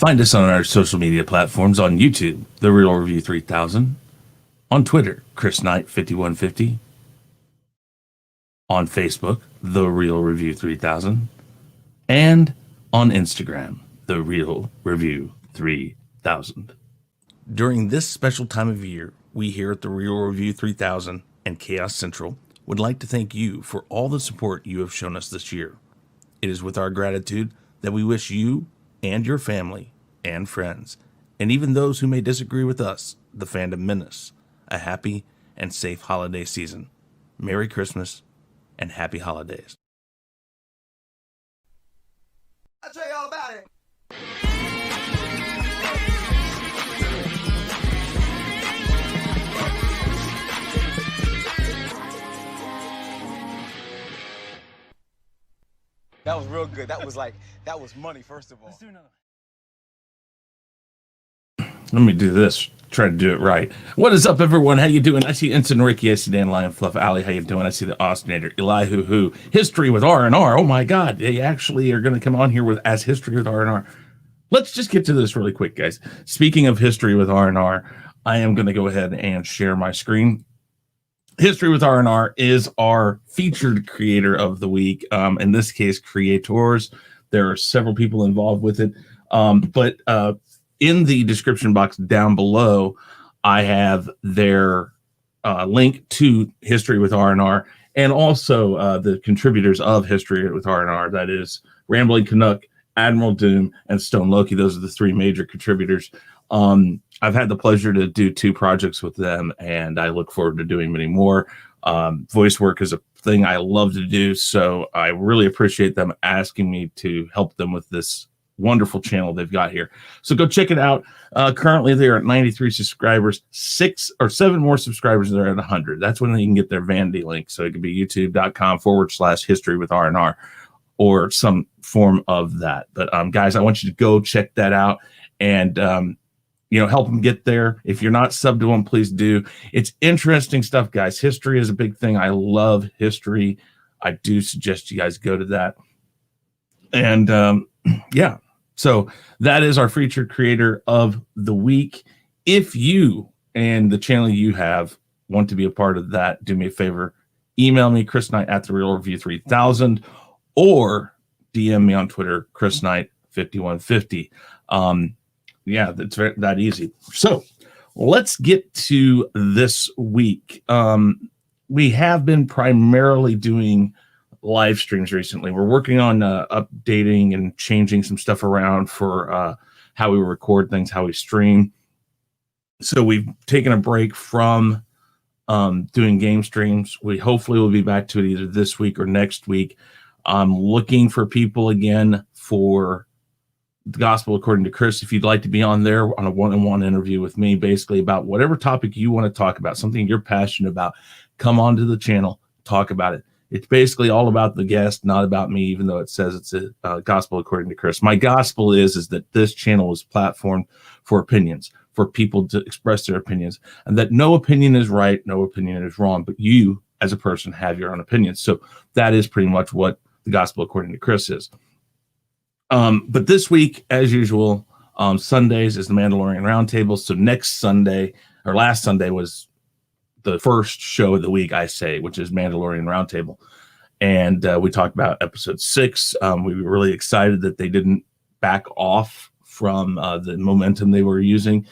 Find us on our social media platforms on YouTube, The Real Review 3000, on Twitter, Chris Knight 5150, on Facebook, The Real Review 3000, and on Instagram, The Real Review 3000. During this special time of year, we here at The Real Review 3000 and KHAOS Central would like to thank you for all the support you have shown us this year. It is with our gratitude that we wish you and your family and friends, and even those who may disagree with us, the fandom menace, a happy and safe holiday season. Merry Christmas and happy holidays. I'll tell you all about it. That was real good. That was money, first of all. Let's do another. Let me do this. Try to do it right. What is up, everyone? How you doing? I see Ensign Ricky. I see Dan Lion Fluff. Ali, how you doing? I see the Austinator. Elihu Who. History with R&R. Oh my God. They actually are going to come on here with as History with R&R. Let's just get to this really quick, guys. Speaking of History with R&R, I am going to go ahead and share my screen. History with R&R is our featured creator of the week. In this case, creators. There are several people involved with it. But in the description box down below, I have their link to History with R&R and also the contributors of History with R&R. That is Rambling Canuck, Admiral Doom, and Stone Loki. Those are the three major contributors. I've had the pleasure to do 2 projects with them, and I look forward to doing many more. Voice work is a thing I love to do, so I really appreciate them asking me to help them with this wonderful channel they've got here. So go check it out. Currently, they're at 93 subscribers. 6 or 7 more subscribers, they're at 100. That's when they can get their Vandy link. So it could be youtube.com/history with R&R or some form of that. But guys, I want you to go check that out and help them get there. If you're not subbed to them, please do. It's interesting stuff, guys. History is a big thing. I love history. I do suggest you guys go to that. And yeah. So that is our featured creator of the week. If you and the channel you have want to be a part of that, do me a favor. Email me, Chris Knight at TheRealReview3000, or DM me on Twitter, Chris Knight 5150. Yeah, that's that easy. So let's get to this week. We have been primarily doing live streams recently. We're working on updating and changing some stuff around for how we record things, how we stream. So we've taken a break from doing game streams. We hopefully will be back to it either this week or next week. I'm looking for people again for the Gospel According to Chris. If you'd like to be on there on a one-on-one interview with me, basically about whatever topic you want to talk about, something you're passionate about, come onto the channel, talk about it. It's basically all about the guest, not about me, even though it says it's a Gospel According to Chris. My gospel is that this channel is platformed for opinions, for people to express their opinions, and that no opinion is right, no opinion is wrong, but you as a person have your own opinions. So that is pretty much what the Gospel According to Chris is. But this week, as usual, Sundays is the Mandalorian Roundtable. So next Sunday, or last Sunday, was the first show of the week, I say, which is Mandalorian Roundtable. And we talked about episode 6. We were really excited that they didn't back off from the momentum they were using.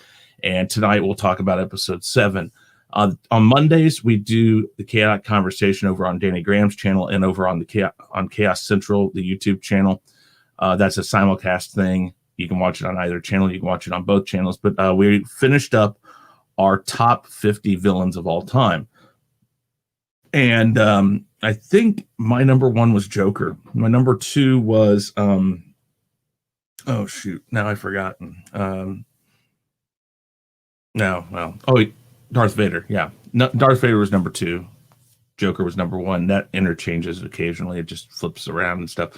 And tonight we'll talk about episode 7. On Mondays, we do the Chaotic Conversation over on Danny Graham's channel and over on the on KHAOS Central, the YouTube channel. That's a simulcast thing. You can watch it on either channel. You can watch it on both channels. But we finished up our top 50 villains of all time. And I think my number 1 was Joker. My number 2 was, oh, shoot. Now I've forgotten. Darth Vader. Yeah. No, Darth Vader was number 2. Joker was number 1. That interchanges occasionally. It just flips around and stuff.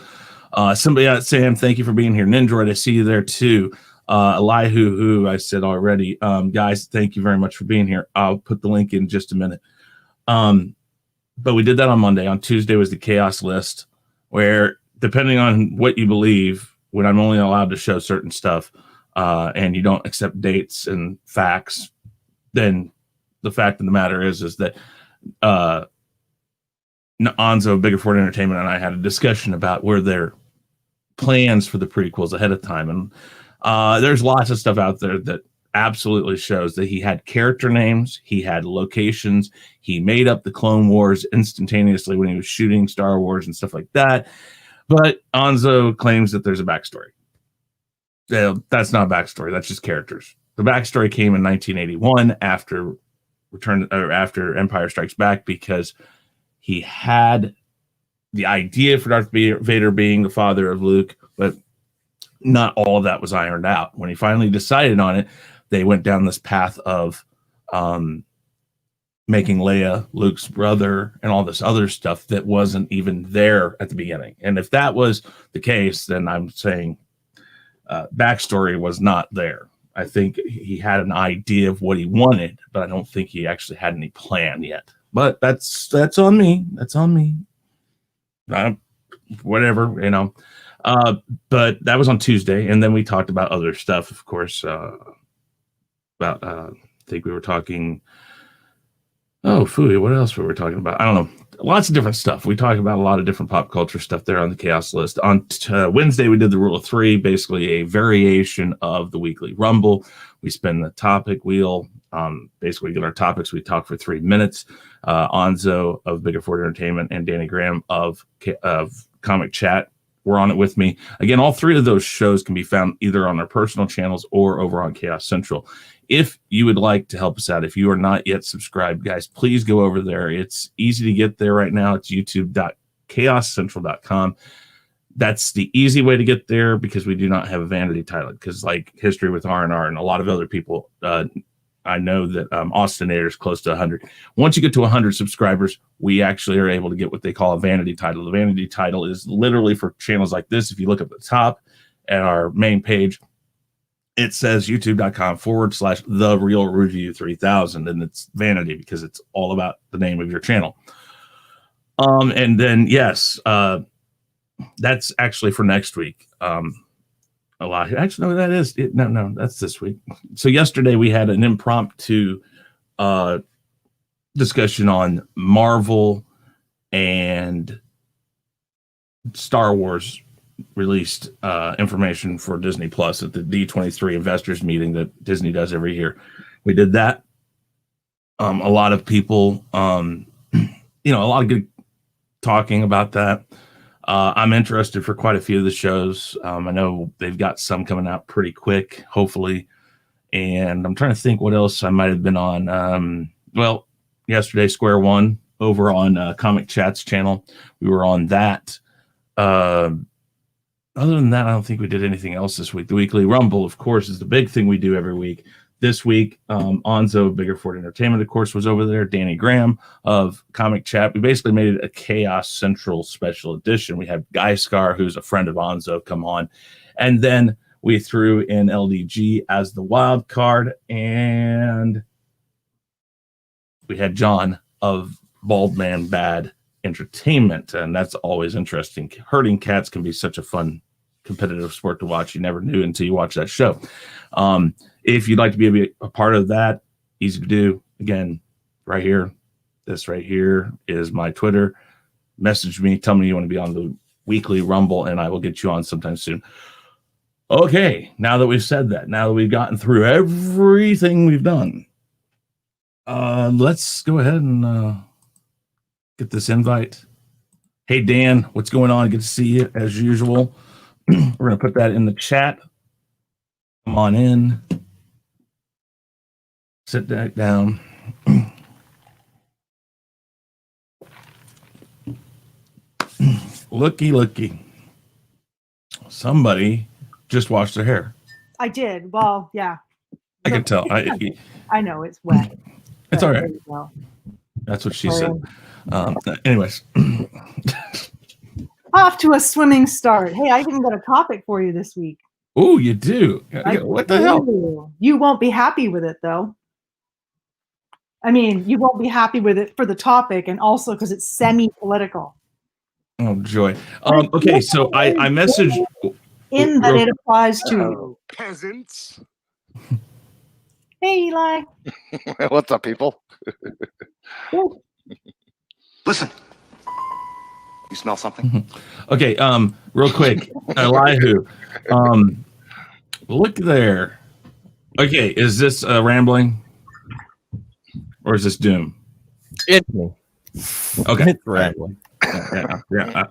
Somebody out, Sam, thank you for being here. Nindroid, I see you there too. Elihu Who, I said already. Guys, thank you very much for being here. I'll put the link in just a minute. But we did that on Monday. On Tuesday was the KHAOS list, where depending on what you believe, when I'm only allowed to show certain stuff, and you don't accept dates and facts, then the fact of the matter is that Nzo, Bigger Ford Entertainment, and I had a discussion about where their plans for the prequels ahead of time. And there's lots of stuff out there that absolutely shows that he had character names, he had locations, he made up the Clone Wars instantaneously when he was shooting Star Wars and stuff like that. But Nzo claims that there's a backstory. That's not a backstory. That's just characters. The backstory came in 1981 after after Empire Strikes Back, because he had the idea for Darth Vader being the father of Luke, but not all of that was ironed out. When he finally decided on it, they went down this path of making Leia Luke's brother and all this other stuff that wasn't even there at the beginning. And if that was the case, then I'm saying backstory was not there. I think he had an idea of what he wanted, but I don't think he actually had any plan yet. But that's on me. That's on me. Whatever, you know. But that was on Tuesday, and then we talked about other stuff, of course. About I think we were talking. Oh, phooey, what else were we talking about? I don't know. Lots of different stuff. We talked about a lot of different pop culture stuff there on the KHAOS list. On Wednesday, we did the Rule of Three, basically a variation of the Weekly Rumble. We spin the topic wheel. Basically, get our topics. We talk for 3 minutes. Nzo of Bigger Ford Entertainment and Danny Graham of Comic Chat were on it with me. Again, all three of those shows can be found either on our personal channels or over on KHAOS Central. If you would like to help us out, if you are not yet subscribed, guys, please go over there. It's easy to get there right now. It's youtube.chaoscentral.com. That's the easy way to get there, because we do not have a vanity title. Because like History with R&R and a lot of other people, I know that Austinator is close to 100. Once you get to 100 subscribers, we actually are able to get what they call a vanity title. The vanity title is literally for channels like this. If you look up at the top at our main page, it says youtube.com/The Real Review 3000, and it's vanity because it's all about the name of your channel. And then yes, that's actually for next week. A lot. Actually, no, that is it. No, that's this week. So yesterday we had an impromptu discussion on Marvel and Star Wars released information for Disney Plus at the D23 investors meeting that Disney does every year. We did that. A lot of people, a lot of good talking about that. I'm interested for quite a few of the shows. I know they've got some coming out pretty quick, hopefully. And I'm trying to think what else I might have been on. Well, yesterday, Square One over on Comic Chat's channel. We were on that. Other than that, I don't think we did anything else this week. The Weekly Rumble, of course, is the big thing we do every week. This week, Nzo, Bigger Ford Entertainment, of course, was over there. Danny Graham of Comic Chat. We basically made it a KHAOS Central special edition. We had Gaiskar, who's a friend of Nzo, come on. And then we threw in LDG as the wild card. And we had John of BaldManBad Entertainment. And that's always interesting. Herding cats can be such a fun competitive sport to watch. You never knew until you watch that show. If you'd like to be a part of that, easy to do. Again, right here. This right here is my Twitter. Message me. Tell me you want to be on the Weekly Rumble, and I will get you on sometime soon. Okay, now that we've said that, now that we've gotten through everything we've done, let's go ahead and get this invite. Hey, Dan, what's going on? Good to see you, as usual. We're going to put that in the chat. Come on in. Sit back down. Looky. Somebody just washed their hair. I did. Well, yeah. I can tell. I know it's wet. It's all right. That's what she said. Anyways. Off to a swimming start. Hey, I even got a topic for you this week. Oh, you do? What the hell? You won't be happy with it, though. I mean, you won't be happy with it for the topic, and also because it's semi-political. Oh, joy. Okay, so I messaged. in that it applies to you. Oh, peasants. Hey, Eli. What's up, people? Ooh. Listen. You smell something? Okay, real quick, Elihu, look there. Okay, is this rambling, or is this Doom? It's me. Okay, It's rambling. Yeah.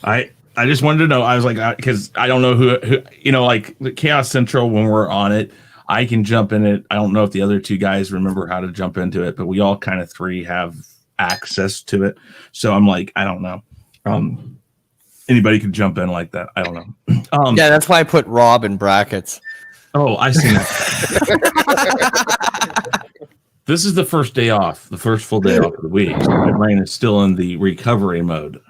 I just wanted to know. I was like, because I don't know who like the Chaos Central when we're on it, I can jump in it. I don't know if the other two guys remember how to jump into it, but we all kind of three have access to it. So I'm like, I don't know. Anybody could jump in like that. I don't know. Yeah, that's why I put Rob in brackets. Oh, I see that. This is the first day off, the first full day off of the week. So my brain is still in the recovery mode.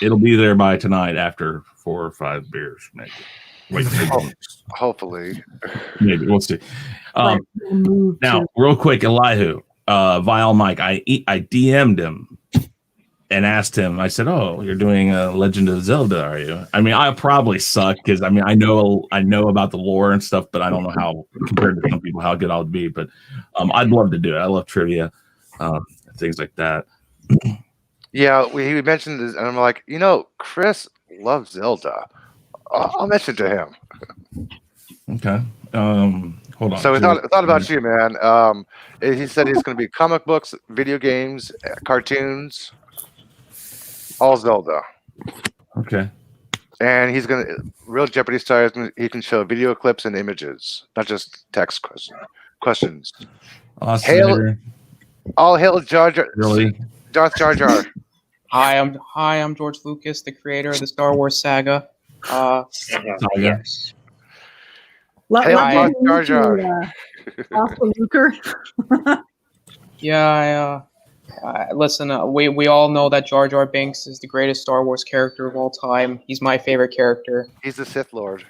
It'll be there by tonight after 4 or 5 beers, maybe. Wait, Hopefully. maybe we'll see. Now, real quick, Elihu, Vile Mike, I DM'd him and asked him. I said, "Oh, you're doing a Legend of Zelda, are you?" I mean, I probably suck because I mean, I know about the lore and stuff, but I don't know how compared to some people how good I'll be. But I'd love to do it. I love trivia, things like that. Yeah, he mentioned this, and I'm like, Chris loves Zelda. I'll mention to him. Okay. Hold on. So we thought about you, man. He said he's going to be comic books, video games, cartoons, all Zelda. Okay. And he's going to real Jeopardy style. He can show video clips and images, not just text questions. Austinator. All hail Jar Jar. Really? Darth Jar Jar. Hi, I'm George Lucas, the creator of the Star Wars saga. Yes. Hey, Jar Jar. Luker. Yeah, listen, we all know that Jar Jar Binks is the greatest Star Wars character of all time. He's my favorite character. He's the Sith Lord.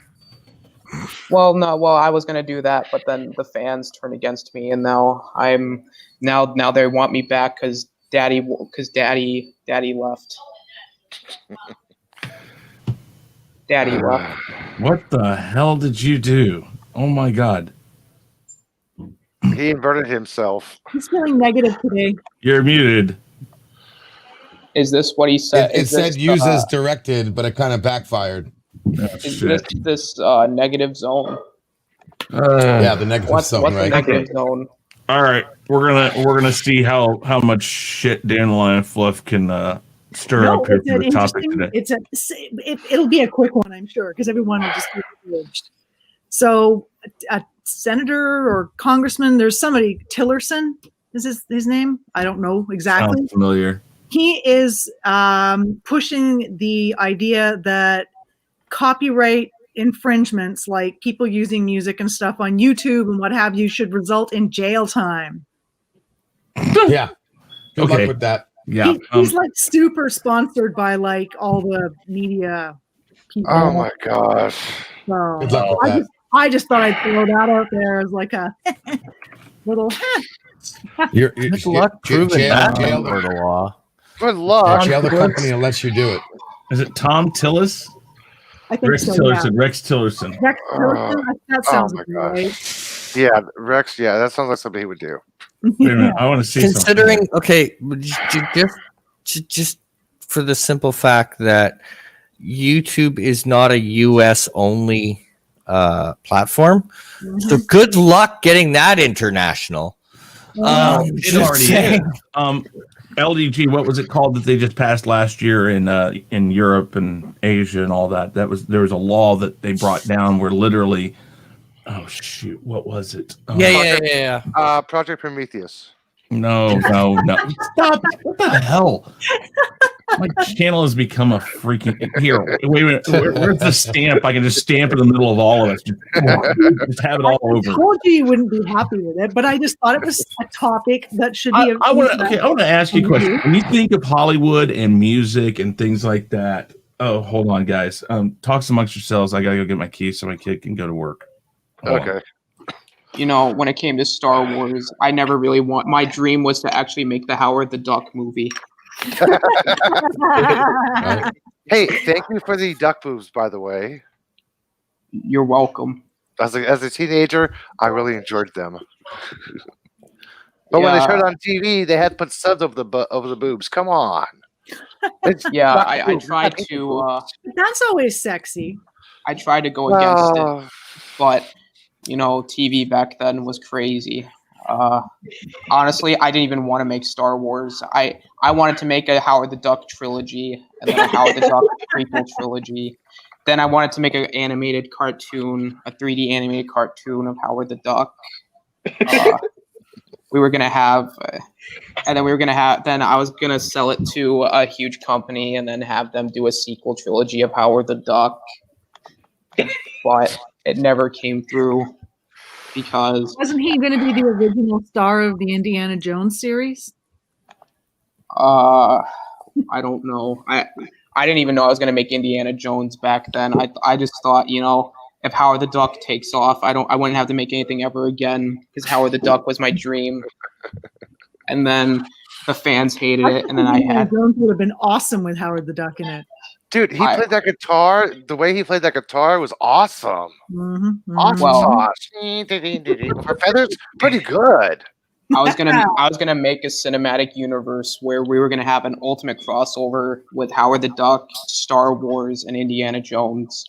Well, I was gonna do that, but then the fans turned against me, and now they want me back because Daddy left. Daddy left. What the hell did you do? Oh my God. He inverted himself. He's feeling negative today. You're muted. Is this what he said? It said use as directed, but it kind of backfired. Oh, Is shit. this negative zone? Yeah, the negative What's zone, the right? negative zone? All right, we're gonna see how much shit Dandelion Fluff can stir up here for the topic today. It'll be a quick one, I'm sure, because everyone will just be encouraged. So, a senator or congressman, there's somebody, Tillerson is his name. I don't know exactly. Sounds familiar. He is pushing the idea that copyright infringements, like people using music and stuff on YouTube and what have you, should result in jail time. Yeah. Good luck with that. Yeah. He's like super sponsored by like all the media people. Oh my gosh. So Good luck with that. I just thought I'd throw that out there as like a little. Good luck proving that under the law. Good luck. Jail the company unless you do it. Is it Tom Tillis? I think Rex so, Tillerson. yeah. Rex Tillerson. Rex Tillerson? That sounds my right. gosh. Yeah, Rex. Yeah, that sounds like something he would do. Wait a minute. I want to see Considering, something. okay, just for the simple fact that YouTube is not a US only platform, so good luck getting that international. It already is. LDG, what was it called that they just passed last year in Europe and Asia and all that? There was a law that they brought down where literally, oh shoot, what was it? Yeah. Project Prometheus. No. Stop! What the hell? My channel has become a freaking here. Wait a minute. Where's the stamp? I can just stamp it in the middle of all of us. Just have it all over. I told you wouldn't be happy with it, but I just thought it was a topic that should be. I want to ask you a question. When you think of Hollywood and music and things like that, oh, hold on, guys. Talk amongst yourselves. I gotta go get my keys so my kid can go to work. Okay. You know, when it came to Star Wars, I never really my dream was to actually make the Howard the Duck movie. Hey, thank you for the duck boobs, by the way. You're welcome. As a teenager, I really enjoyed them. But when they Yeah. showed it on TV, they had to put subs over the boobs. Come on. Yeah, not I boobs, tried not to boobs. That's always sexy. I tried to go against it, Oh, but TV back then was crazy. Honestly, I didn't even want to make Star Wars. I wanted to make a Howard the Duck trilogy and then a Howard the Duck prequel trilogy. Then I wanted to make an animated cartoon, a 3D animated cartoon of Howard the Duck. We were gonna have, and then then I was gonna sell it to a huge company and then have them do a sequel trilogy of Howard the Duck. But it never came through because Wasn't he going to be the original star of the Indiana Jones series? I don't know. I didn't even know I was gonna make Indiana Jones back then. I just thought, if Howard the Duck takes off, I wouldn't have to make anything ever again because Howard the Duck was my dream. And then the fans hated it, and then Indiana Jones would have been awesome with Howard the Duck in it. dude, he played that guitar. The way he played that guitar was awesome. Mm-hmm, Awesome sauce. For feathers, pretty good. I was gonna make a cinematic universe where we were gonna have an ultimate crossover with Howard the Duck, Star Wars, and Indiana Jones.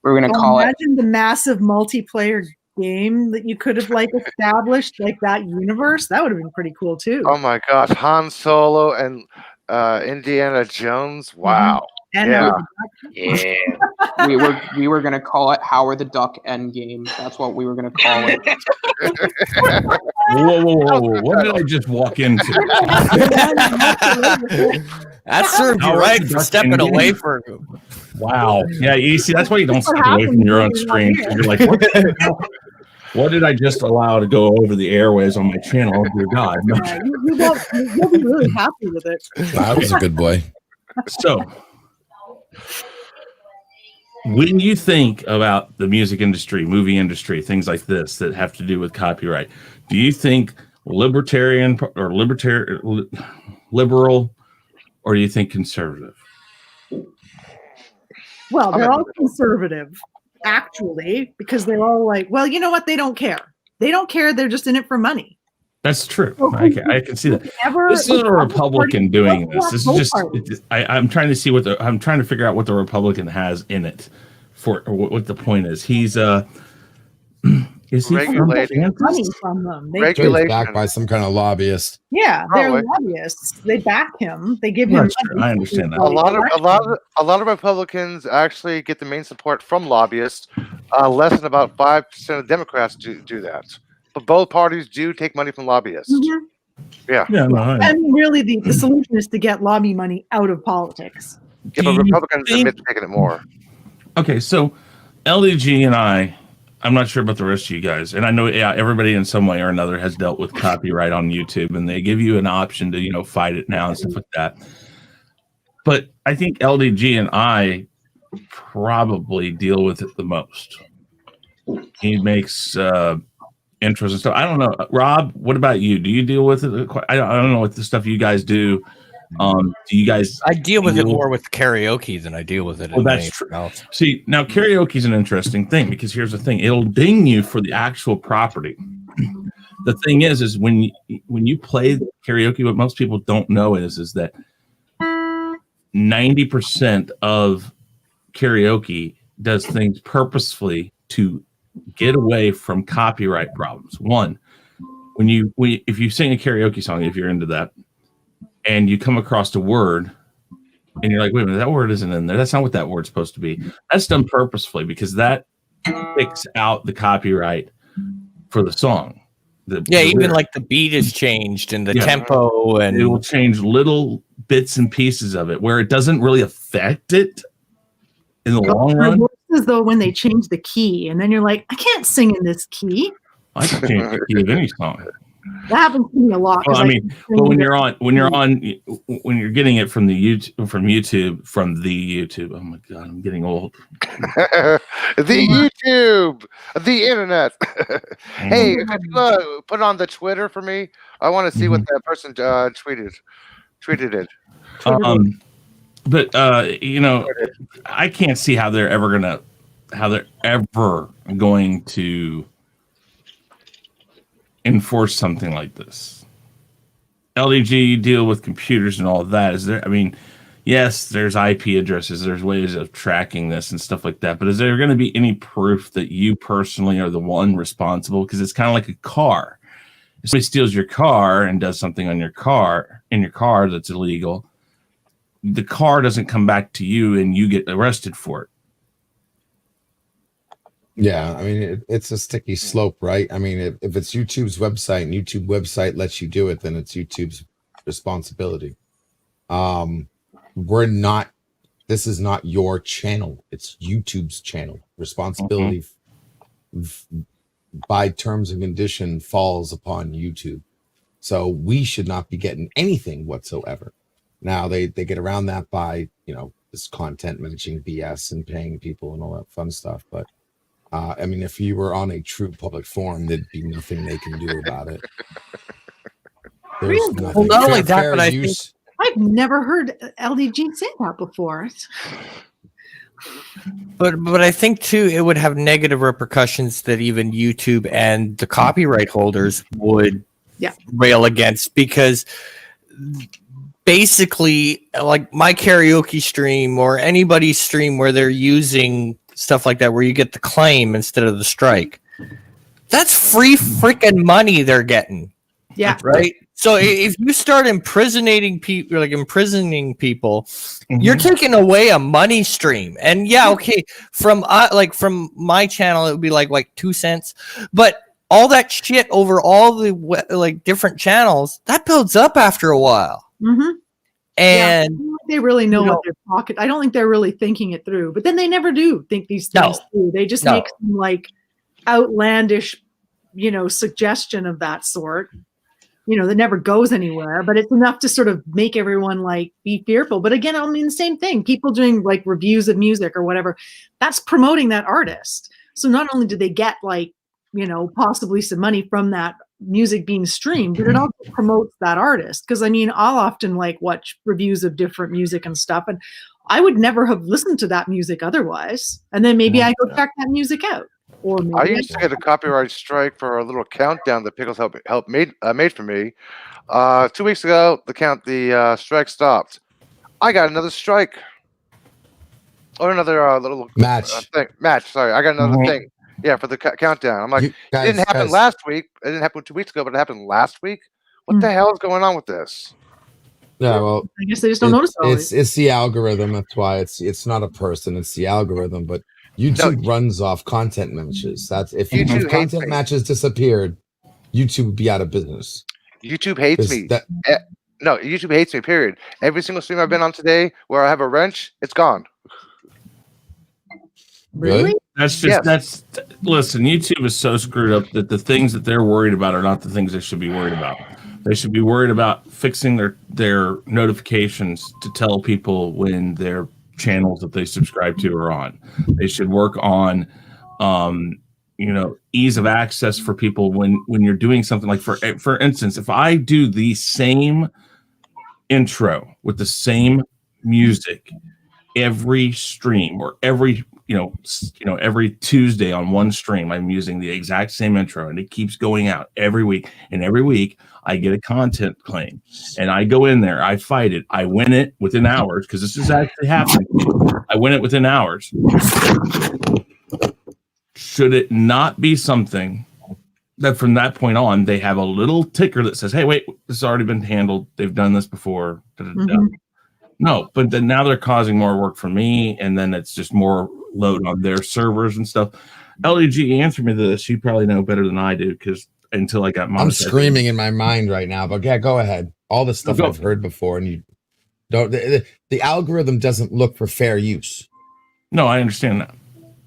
We were gonna call it. Imagine the massive multiplayer game that you could have established that universe. That would have been pretty cool too. Oh my gosh, Han Solo and Indiana Jones. Wow. And Yeah. We were gonna call it Howard the Duck Endgame. That's what we were gonna call it. Whoa. What did I just walk into? That served you right for stepping away for. Wow. Yeah, you see, that's why you don't step away from your own screen. You're like, what did I just allow to go over the airways on my channel? Oh, dear God. No. Yeah, you'll be really happy with it. That was a good boy. So, when you think about the music industry, movie industry, things like this that have to do with copyright, do you think liberal, or do you think conservative? Well, they're all conservative, actually, because they're all like, well, you know what? They don't care. They don't care. They're just in it for money. That's true. I can see that. This is a Republican doing this. This is just. I'm trying to see I'm trying to figure out what the Republican has in it, or what the point is. He's is he regulating money from them? Sure, he's backed by some kind of lobbyist. Yeah, they're lobbyists. They back him. They give him. I understand that. A lot of Republicans actually get the main support from lobbyists. Less than about 5% of Democrats do that. But both parties do take money from lobbyists. Mm-hmm. Yeah. And really, the solution is to get lobby money out of politics. Yeah, but Republicans admit to taking it more. Okay, so LDG and I'm not sure about the rest of you guys, and I know everybody in some way or another has dealt with copyright on YouTube, and they give you an option to fight it now and stuff like that. But I think LDG and I probably deal with it the most. He makes intros and stuff. I don't know, Rob. What about you? Do you deal with it? I don't know what the stuff you guys do. Do you guys? I deal with it more with karaoke than I deal with it. Oh, that's true. Else. See, now karaoke is an interesting thing because here's the thing: it'll ding you for the actual property. The thing is when you play karaoke, what most people don't know is that 90% of karaoke does things purposefully to get away from copyright problems. One, if you sing a karaoke song, if you're into that, and you come across a word, and you're like, wait a minute, that word isn't in there. That's not what that word's supposed to be. That's done purposefully because that picks out the copyright for the song. Even like the beat is changed and the tempo, and it will change little bits and pieces of it where it doesn't really affect it in the long run. As though when they change the key, and then you're like, I can't sing in this key. I can change the key of any song. That happens to me a lot. Well, when you're getting it from the YouTube. Oh my God, I'm getting old. The YouTube, the internet. Hey, put it on the Twitter for me. I want to see what that person tweeted it. But I can't see how they're ever gonna how they're ever going to enforce something like this. LDG deal with computers and all of that. Is there? I mean, yes, there's IP addresses, there's ways of tracking this and stuff like that. But is there going to be any proof that you personally are the one responsible? Because it's kind of like a car. If somebody steals your car and does something on your car that's illegal, the car doesn't come back to you and you get arrested for it. Yeah, I mean, it's a sticky slope, right? I mean, if it's YouTube's website and YouTube website lets you do it, then it's YouTube's responsibility. This is not your channel. It's YouTube's channel. Responsibility by terms and condition falls upon YouTube. So we should not be getting anything whatsoever. Now they get around that by, this content mentioning BS and paying people and all that fun stuff. But I mean, if you were on a true public forum, there'd be nothing they can do about it. There's nothing. Well, not only that, but I think I've never heard LDG say that before. But I think too it would have negative repercussions that even YouTube and the copyright holders would rail against, because basically, like my karaoke stream or anybody's stream where they're using stuff like that, where you get the claim instead of the strike, that's free freaking money they're getting. Yeah. Right. So if you start imprisoning people, you're taking away a money stream. And okay, from my channel, it would be like 2 cents, but all that shit over all the different channels, that builds up after a while. Mm-hmm. And they really know what they're talking. I don't think they're really thinking it through, but then they never do think these things through. They just make some outlandish, suggestion of that sort. That never goes anywhere, but it's enough to sort of make everyone be fearful. But again, I mean, the same thing, people doing reviews of music or whatever, that's promoting that artist. So not only do they get possibly some money from that music being streamed, but it also promotes that artist. Because I mean, I'll often watch reviews of different music and stuff, and I would never have listened to that music otherwise. And then maybe I go check that music out. Or maybe I used to get a copyright strike for a little countdown that Pickles helped made for me. 2 weeks ago, the strike stopped. I got another strike, or another little match. Sorry, I got another thing. Yeah, for the countdown. I'm like, it didn't happen last week. It didn't happen 2 weeks ago, but it happened last week. What the hell is going on with this? Yeah, well, I guess they just don't notice. It's the algorithm. That's why it's not a person. It's the algorithm. But YouTube runs off content matches. That's if content matches disappeared, YouTube would be out of business. YouTube hates me. No, YouTube hates me. Period. Every single stream I've been on today where I have a wrench, it's gone. Really? Listen, YouTube is so screwed up that the things that they're worried about are not the things they should be worried about. They should be worried about fixing their notifications to tell people when their channels that they subscribe to are on. They should work on ease of access for people when you're doing something like, for instance, if I do the same intro with the same music every stream, or every Tuesday on one stream, I'm using the exact same intro, and it keeps going out every week, and every week I get a content claim, and I go in there, I fight it, I win it within hours, because this is actually happening. I win it within hours. Should it not be something that from that point on they have a little ticker that says, hey, wait, this has already been handled, they've done this before, No, but then now they're causing more work for me, and then it's just more load on their servers and stuff. LDG, answer me this. You probably know better than I do, because until I got monetized. I'm screaming in my mind right now, but yeah, go ahead. All the stuff I've heard before, and you don't. The algorithm doesn't look for fair use. No, I understand that.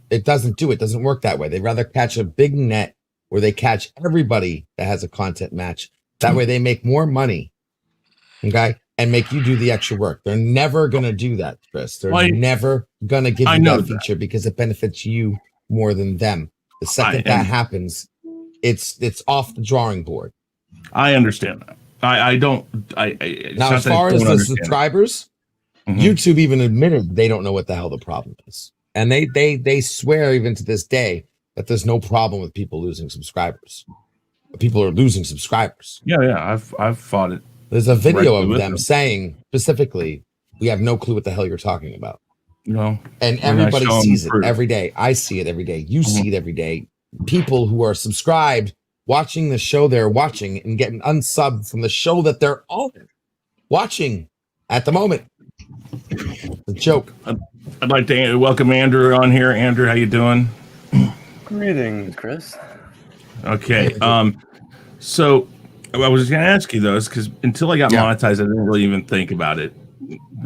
It doesn't do it. Doesn't work that way. They'd rather catch a big net where they catch everybody that has a content match. That way, they make more money. Okay. And make you do the extra work. They're never going to do that, Chris. They're never going to give you that feature because it benefits you more than them. The second that happens, it's off the drawing board. I understand that. I don't. Now, as far as the subscribers, YouTube even admitted they don't know what the hell the problem is. And they swear even to this day that there's no problem with people losing subscribers. People are losing subscribers. Yeah. I've fought it. There's a video Directly of with them saying specifically, we have no clue what the hell you're talking about. No. And everybody sees it every day. I see it every day. You see it every day. People who are subscribed, watching the show they're watching and getting unsubbed from the show that they're all watching at the moment. It's a joke. I'd like to welcome Andrew on here. Andrew, how you doing? Greetings, Chris. Okay. So I was going to ask you those because until I got monetized, I didn't really even think about it.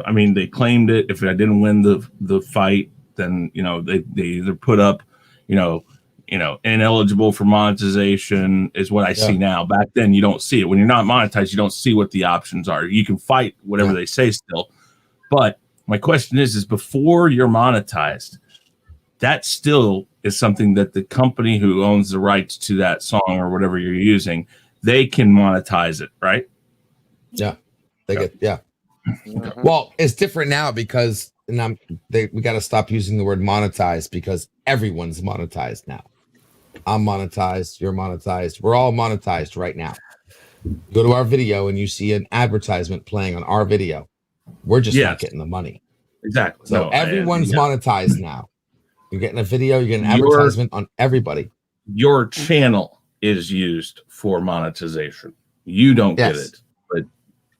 I mean, they claimed it. If I didn't win the fight, then they either put up, ineligible for monetization is what I see now. Back then, you don't see it. When you're not monetized, you don't see what the options are. You can fight whatever they say still. But my question is before you're monetized, that still is something that the company who owns the rights to that song or whatever you're using, they can monetize it, right? Yeah. Well, it's different now because we got to stop using the word monetized because everyone's monetized now. I'm monetized. You're monetized. We're all monetized right now. Go to our video and you see an advertisement playing on our video. We're just not getting the money. Exactly. So everyone's monetized now. You're getting a video. You're getting an advertisement on everybody. Your channel is used for monetization. You don't get it, but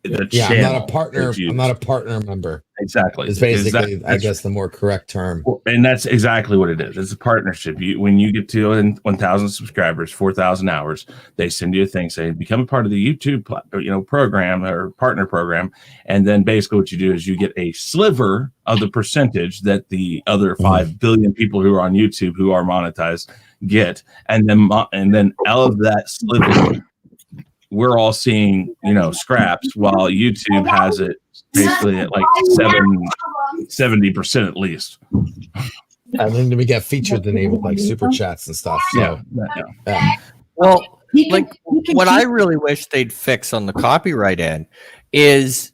I'm not a partner. I'm not a partner member. Exactly. It's basically, I guess, the more correct term. And that's exactly what it is. It's a partnership. When you get to 1,000 subscribers, 4,000 hours, they send you a thing saying, become a part of the YouTube program or partner program. And then basically what you do is you get a sliver of the percentage that the other 5 billion people who are on YouTube who are monetized get. And then out of that sliver, we're all seeing, scraps, while YouTube has it basically at like 70% at least. And then we get featured the name with like super chats and stuff. So, Well, what I really wish they'd fix on the copyright end is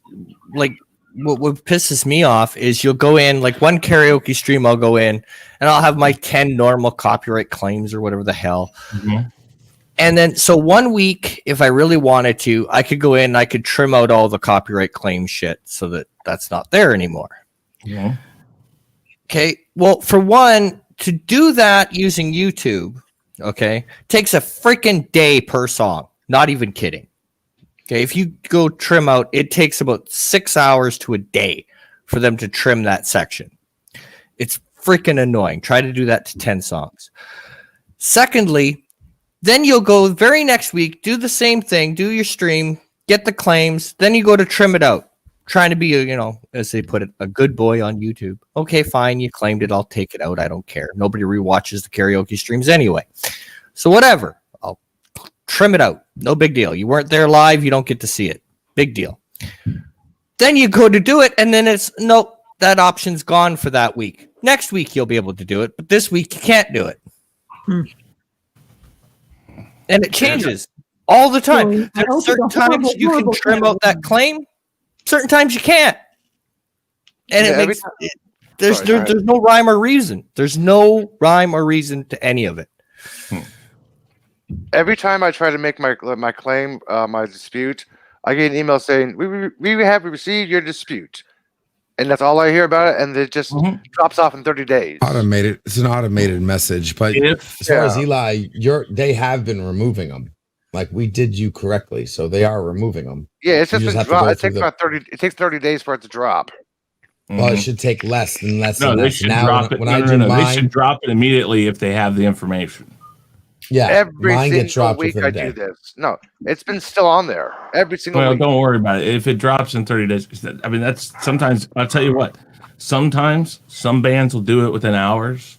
like what pisses me off is you'll go in like one karaoke stream, I'll go in and I'll have my 10 normal copyright claims or whatever the hell. Mm-hmm. And then, so 1 week, if I really wanted to, I could go in and I could trim out all the copyright claim shit so that that's not there anymore. Yeah. Okay. Well, for one, to do that using YouTube, takes a freaking day per song. Not even kidding. Okay. If you go trim out, it takes about 6 hours to a day for them to trim that section. It's freaking annoying. Try to do that to 10 songs. Secondly, then you'll go very next week, do the same thing, do your stream, get the claims, then you go to trim it out. Trying to be, as they put it, a good boy on YouTube. Okay, fine, you claimed it, I'll take it out, I don't care. Nobody rewatches the karaoke streams anyway. So whatever, I'll trim it out. No big deal. You weren't there live, you don't get to see it. Big deal. Then you go to do it, and then it's, nope, that option's gone for that week. Next week you'll be able to do it, but this week you can't do it. And it changes all the time. There's certain times you can trim out that claim, certain times you can't. And it makes there's no rhyme or reason. There's no rhyme or reason to any of it. Every time I try to make my claim, my dispute, I get an email saying, we have received your dispute. And that's all I hear about it, and it just drops off in 30 days. Automated. It's an automated message, but as far as Eli, they have been removing them. Like we did you correctly, so they are removing them. Yeah, it's just been dropped. It takes about 30. It takes 30 days for it to drop. Well, it should take less than less. No, than they less. should now, drop it. When I do mine, they should drop it immediately if they have the information. Yeah, every mine gets single dropped week within I a day. do this. No, it's been still on there every single week. Well, don't worry about it. If it drops in 30 days, I mean, that's sometimes. I'll tell you what. Sometimes some bands will do it within hours.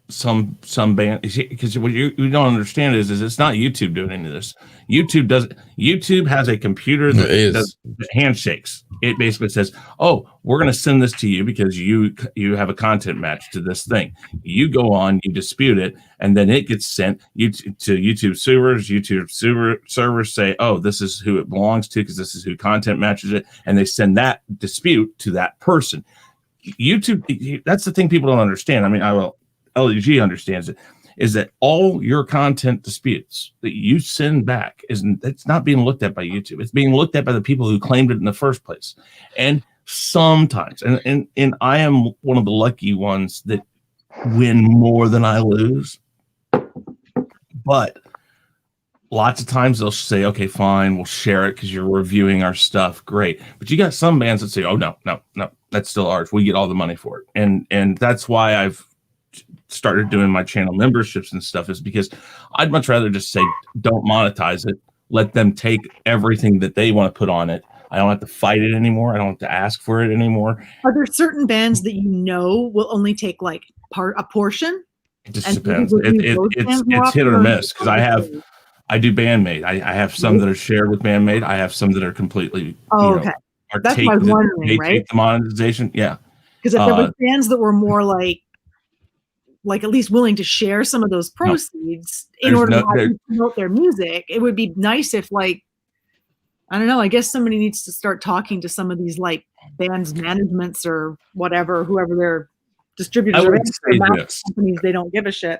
Some bands, because what you don't understand is it's not YouTube doing any of this. YouTube has a computer that does handshakes. It basically says, "Oh, we're going to send this to you because you have a content match to this thing." You go on, you dispute it, and then it gets sent to YouTube servers. YouTube servers say, "Oh, this is who it belongs to because this is who content matches it," and they send that dispute to that person. YouTube, that's the thing people don't understand. I mean, LDG understands it, is that all your content disputes that you send back it's not being looked at by YouTube. It's being looked at by the people who claimed it in the first place. And sometimes, and I am one of the lucky ones that win more than I lose. But lots of times they'll say, okay, fine, we'll share it because you're reviewing our stuff. Great. But you got some bands that say, oh, no, that's still ours. We get all the money for it. And that's why I've started doing my channel memberships and stuff, is because I'd much rather just say, don't monetize it. Let them take everything that they want to put on it. I don't have to fight it anymore. I don't have to ask for it anymore. Are there certain bands that will only take like a portion? It just depends. It's hit or miss, because I do BandMade. I have some that are shared with BandMade. I have some that are completely okay. That's what I was wondering, right? Take the monetization, yeah. Because if there were bands that were more like at least willing to share some of those proceeds in order to promote their music, it would be nice if, like, I don't know, I guess somebody needs to start talking to some of these like bands managements or whatever, whoever their distributors or companies, they don't give a shit.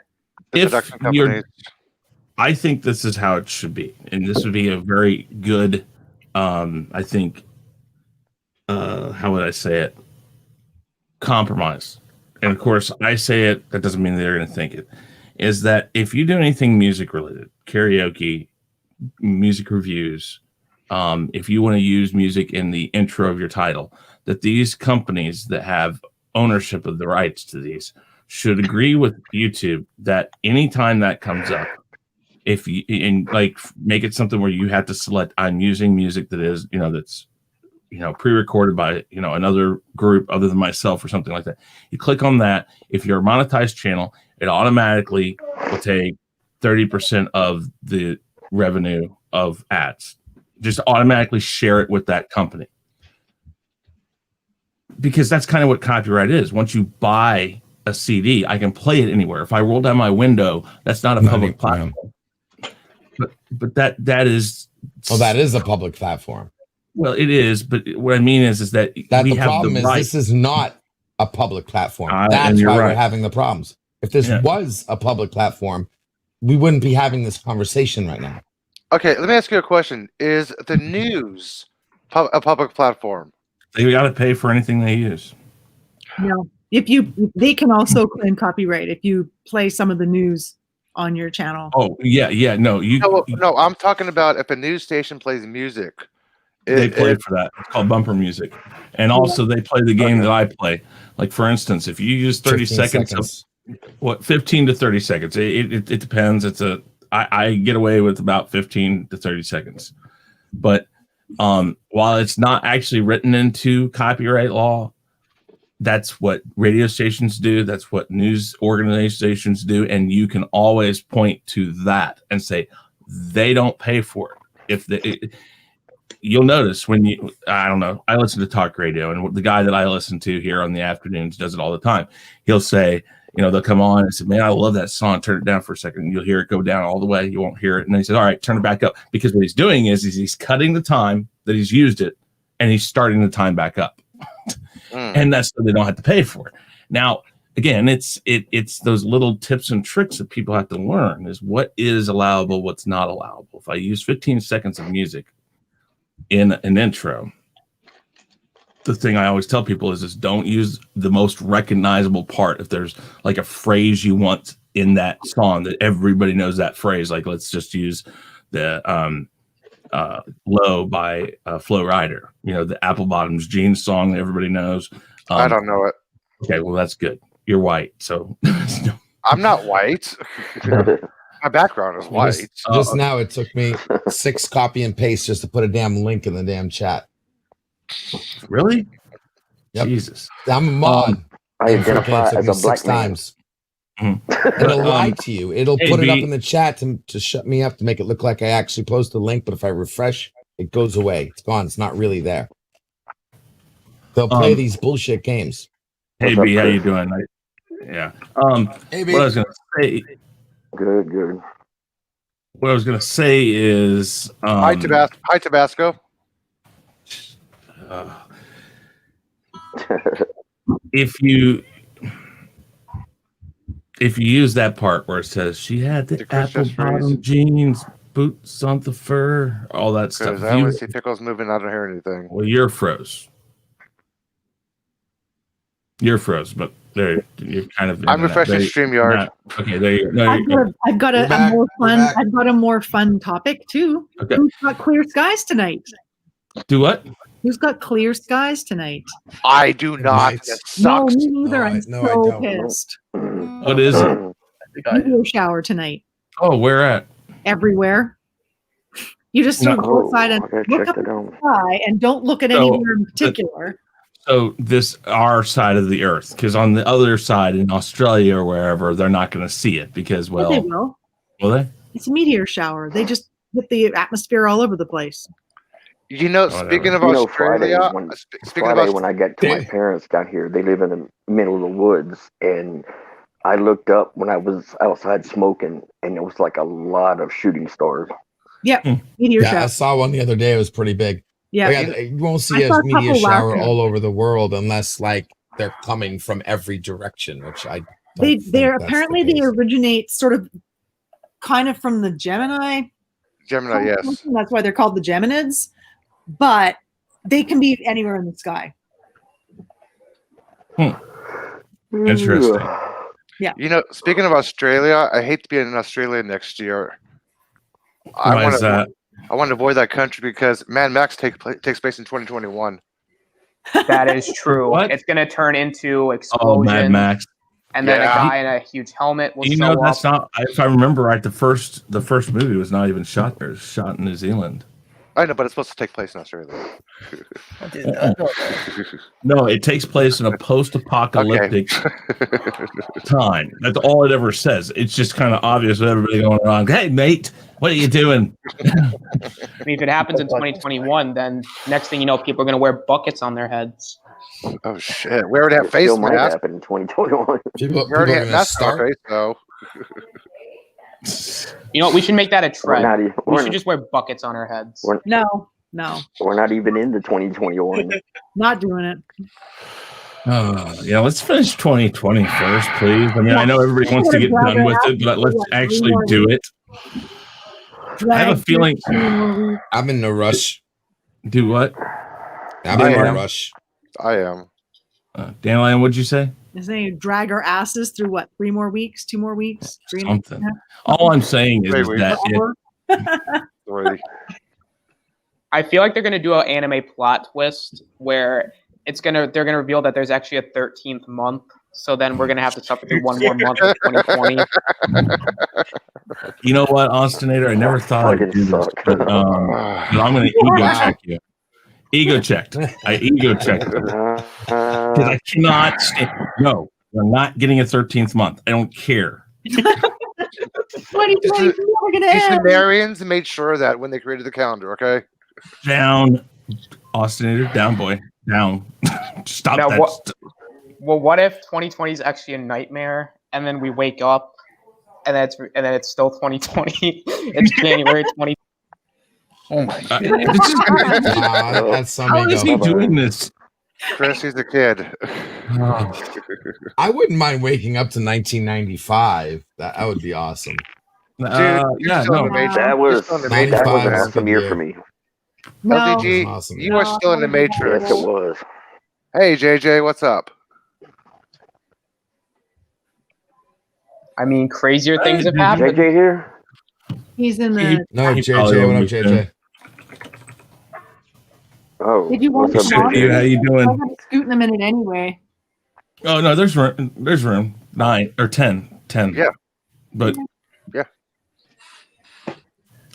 I think this is how it should be, and this would be a very good I think how would I say it, compromise. And of course I say it, that doesn't mean they're going to think it, is that if you do anything music related, karaoke, music reviews, if you want to use music in the intro of your title, that these companies that have ownership of the rights to these should agree with YouTube that anytime that comes up, if you make it something where you have to select, I'm using music that is, that's pre-recorded by another group other than myself or something like that. You click on that. If you're a monetized channel, it automatically will take 30% of the revenue of ads. Just automatically share it with that company, because that's kind of what copyright is. Once you buy a CD, I can play it anywhere. If I roll down my window, that's not a public platform. But that is, well, that is a public platform. Well, it is, but what I mean is that we the have problem the is right. This is not a public platform. That's why we're having the problems. If this was a public platform, we wouldn't be having this conversation right now. Okay, let me ask you a question. Is the news a public platform? They got to pay for anything they use. No, they can also claim copyright if you play some of the news on your channel. Oh yeah, no, no. I'm talking about if a news station plays music. They play for that. It's called bumper music, and also they play the game that I play. Like for instance, if you use 30 seconds. Of 15 to 30 seconds. It depends. I get away with about 15 to 30 seconds, but while it's not actually written into copyright law, that's what radio stations do. That's what news organizations do. And you can always point to that and say, they don't pay for it. You'll notice when I don't know, I listen to talk radio, and the guy that I listen to here on the afternoons does it all the time. He'll say, they'll come on and say, man, I love that song. Turn it down for a second. And you'll hear it go down all the way. You won't hear it. And then he says, all right, turn it back up. Because what he's doing is he's cutting the time that he's used it, and he's starting the time back up. And that's so they don't have to pay for it. Now, again, it's those little tips and tricks that people have to learn, is what is allowable, what's not allowable. If I use 15 seconds of music in an intro, the thing I always tell people is don't use the most recognizable part. If there's like a phrase you want in that song that everybody knows that phrase, like let's just use the Low by Flo Rida, the Apple Bottoms Jeans song that everybody knows. I don't know it. Okay, well, that's good. You're white, so I'm not white. My background is white. Just now it took me 6 copy and paste just to put a damn link in the damn chat. Really? Yep. Jesus. I'm a mod. I identify as a black man. Times. It'll lie to you. It'll put it up in the chat to shut me up, to make it look like I actually posted a link, but if I refresh, it goes away. It's gone. It's not really there. They'll play these bullshit games. Hey B, how you doing? Yeah. Hey, B. What I was gonna say. Good. What I was gonna say is Hi Tabasco. if you use that part where it says she had the apple bottom jeans, boots on the fur, all that stuff. Because I don't see Pickles moving. I don't hear anything. Well, you're froze. You're froze, but there you're kind of. I'm refreshing StreamYard. Okay, there you go. No, I've got a more fun. I've got a more fun topic too. Okay. Who's got clear skies tonight? Do what? Who's got clear skies tonight? I do not. That No, sucks. me neither. I'm No, I so don't. pissed. What is it? Meteor shower tonight. Oh, where at? Everywhere. You just sort of go outside and look up at the sky and don't look at anywhere in particular. So this our side of the Earth, because on the other side in Australia or wherever, they're not going to see it because, well, they will. Will they? It's a meteor shower. They just hit the atmosphere all over the place. You know, speaking of Australia, Friday when I get to my parents down here, they live in the middle of the woods, and I looked up when I was outside smoking, and it was like a lot of shooting stars. Yep, meteor shower. I saw one the other day. It was pretty big. Yeah, you won't see a meteor shower all over the world unless like they're coming from every direction, which I. They're apparently they originate sort of, kind of from the Gemini. Gemini, yes. That's why they're called the Geminids, but they can be anywhere in the sky. Interesting. Yeah. You know, speaking of Australia, I hate to be in Australia next year. Why is that? I want to avoid that country because Mad Max takes place in 2021. That is true. What? It's going to turn into explosions. Oh, Mad Max. And then a guy in a huge helmet will show up. That's not. If I remember right, the first movie was not even shot there. It was shot in New Zealand. I know, but it's supposed to take place in Australia. No, it takes place in a post-apocalyptic time. That's all it ever says. It's just kind of obvious with everybody going around. Hey, mate, what are you doing? I mean, if it happens in 2021, then next thing you know, people are going to wear buckets on their heads. Oh shit! We already have face might masks. happen in 2021. We already have masks on our face, though. You know what? We should make that a trend. We we're should just wear buckets on our heads. No. We're not even into 2021. Not doing it. Yeah, let's finish 2020 first, please. I mean, I know everybody wants to get done with it, but let's actually do it. I have a feeling I'm in no rush. Do what? I'm in no rush. I am. Dandelion, what'd you say? Is they drag our asses through what? 3 more weeks? 2 more weeks? 3 Something. All I'm saying is that I feel like they're going to do an anime plot twist where they're going to reveal that there's actually a 13th month. So then we're going to have to suffer through one more month of 2020. You know what, Austinator? I never thought I'd do this, but I'm going to ego check you. Ego checked. I ego checked. Because I cannot no, we're not getting a 13th month. I don't care. What are you doing? The Sumerians made sure that when they created the calendar, okay? Down, Austinator, down, boy, down. Stop now, that. What if 2020 is actually a nightmare, and then we wake up, and then it's still 2020? It's January 20. Oh my god! That's How is he doing this? Chris, he's a kid. I wouldn't mind waking up to 1995. That would be awesome. Dude, yeah, no. That was an awesome year for me. No. LDG, Awesome. you are still in the Matrix. Yes, it was. Hey, JJ, what's up? I mean, crazier things have happened. JJ here? He's in the. No, JJ, what up, JJ? Oh, Did you want what's to up, talk? JJ? How you doing? I'm going to scoot in a minute anyway. Oh no, there's room. There's room. 9 or 10. Yeah. But yeah,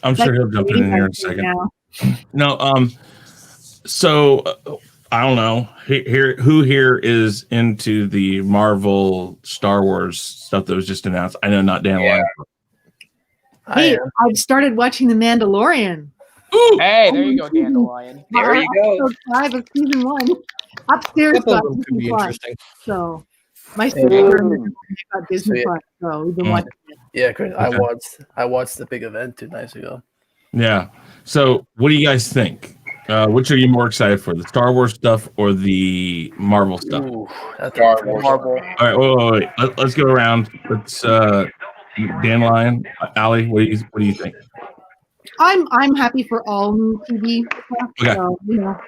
I'm sure he'll jump in here in a second. No, so I don't know. Who here is into the Marvel Star Wars stuff that was just announced? I know not Dan. Yeah. Hey, I've started watching The Mandalorian. Ooh, hey, there you go, Dandelion. There you go. 5 of season 1. Upstairs got Disney Plus. So my sister got Disney Plus. So we've been watching it. Yeah, Chris, I watched the big event 2 nights ago. Yeah. So what do you guys think? Which are you more excited for, the Star Wars stuff or the Marvel stuff? Ooh, that's Star a Wars. Marvel. All right, wait. Let's go around. Let's Dandelion, Allie, what do you think? I'm happy for all new TV stuff. Okay. So,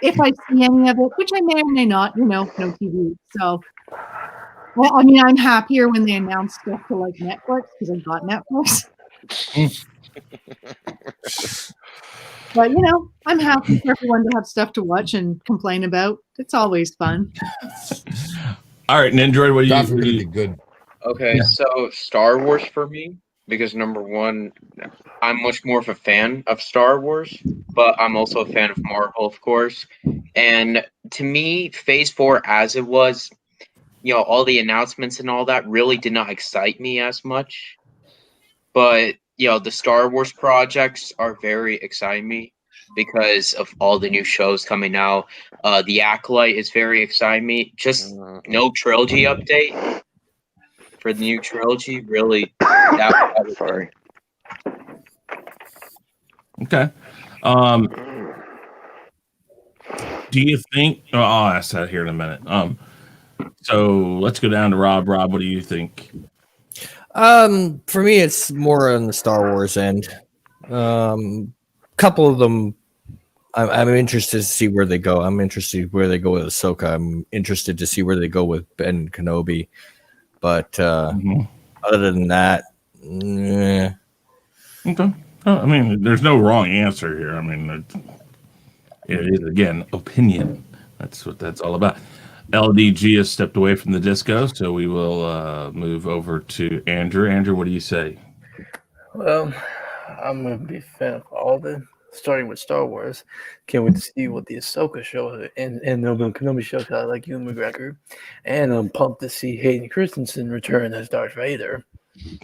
if I see any of it, which I may or may not, no TV. So, well, I mean, I'm happier when they announce stuff to like Netflix because I've got Netflix. But I'm happy for everyone to have stuff to watch and complain about. It's always fun. All right, Nindroid, what do That's you? really good. Okay, so Star Wars for me, because number one, I'm much more of a fan of Star Wars, but I'm also a fan of Marvel, of course. And to me, Phase 4 as it was, all the announcements and all that really did not excite me as much. But, the Star Wars projects are very exciting me because of all the new shows coming out. The Acolyte is very exciting me. Just no trilogy update for the new trilogy, really. Sorry. Okay. Do you think? Oh, I'll ask that here in a minute. So let's go down to Rob. Rob, what do you think? For me, it's more on the Star Wars end. Couple of them, I'm interested to see where they go. I'm interested where they go with Ahsoka. I'm interested to see where they go with Ben Kenobi. But other than that, Okay. I mean, there's no wrong answer here. I mean, it is again opinion. That's what that's all about. LDG has stepped away from the disco, so we will move over to Andrew. Andrew, what do you say? Well, I'm gonna be a fan of all of it, starting with Star Wars. Can't wait to see what the Ahsoka show and the Obi-Wan Kenobi show got, like Ewan McGregor, and I'm pumped to see Hayden Christensen return as Darth Vader.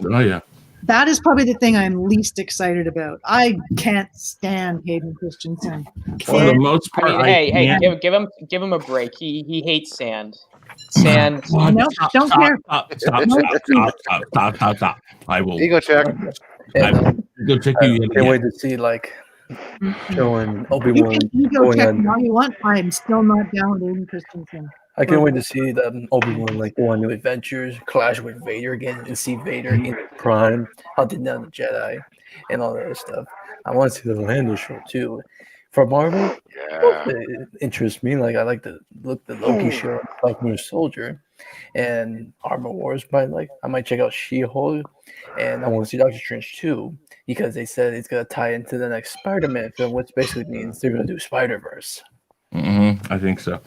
Oh yeah, That is probably the thing I'm least excited about. I can't stand Hayden Christensen. for the most part, Hey, give him a break. He hates sand. Sand. No, don't care. Stop. I will Ego check. go check I you can't again. wait to see showing You Obi-Wan can ego going check on. me all you want. I'm still not down with Hayden Christensen. I can't wait to see the Obi-Wan go on new adventures, clash with Vader again, and see Vader in his prime, hunting down the Jedi, and all that other stuff. I want to see the Lando show too. For Marvel, it interests me. I like the Loki show, like Winter Soldier, and Armor Wars. But I might check out She-Hulk, and I want to see Doctor Strange too, because they said it's gonna tie into the next Spider-Man film, which basically means they're gonna do Spider-Verse. I think so.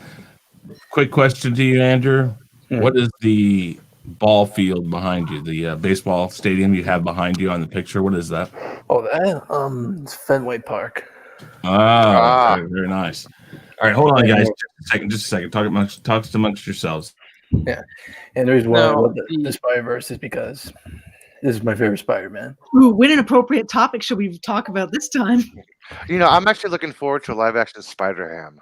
Quick question to you, Andrew. What is the ball field behind you? The baseball stadium you have behind you on the picture. What is that? Oh, that it's Fenway Park. Very, very nice. All right, hold on, guys. Just a second. Talk amongst yourselves. Yeah, and the reason why I love the Spider-Verse is because this is my favorite Spider-Man. Ooh, what an appropriate topic should we talk about this time? I'm actually looking forward to a live-action Spider-Ham.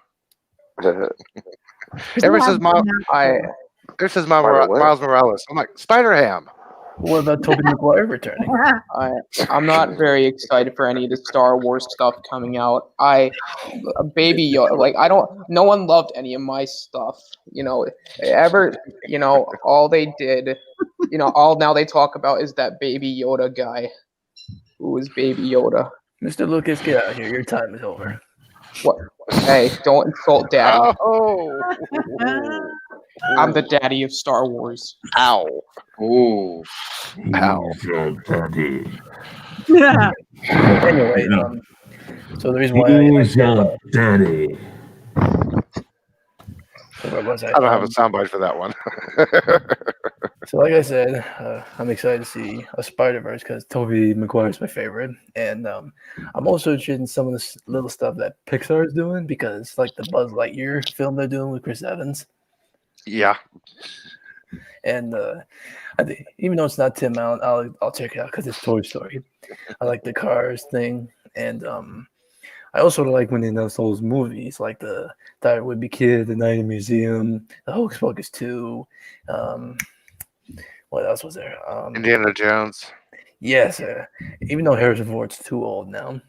Ever says Miles Morales. I'm like, Spider-Ham. What about Tobey Maguire returning? I'm not very excited for any of the Star Wars stuff coming out. Baby Yoda, no one loved any of my stuff. All they did, all now they talk about is that Baby Yoda guy. Who is Baby Yoda? Mr. Lucas, get out of here. Your time is over. What? Hey, don't insult Daddy. Oh. I'm the daddy of Star Wars. Ow. Ooh. Ow. Yeah. Anyway, so the reason why Daddy. Where was I? I don't have a soundbite for that one. So like I said, I'm excited to see a Spider-Verse because Tobey Maguire is my favorite. And I'm also interested in some of this little stuff that Pixar is doing because the Buzz Lightyear film they're doing with Chris Evans. Yeah. And I think, even though it's not Tim Allen, I'll check it out because it's Toy Story. I like the Cars thing. And I also like when they announce those movies like the Diary of a Wimpy Kid, the Night in the Museum, the Hocus Pocus 2. What else was there? Indiana Jones. Yes, even though Harrison Ford's too old now.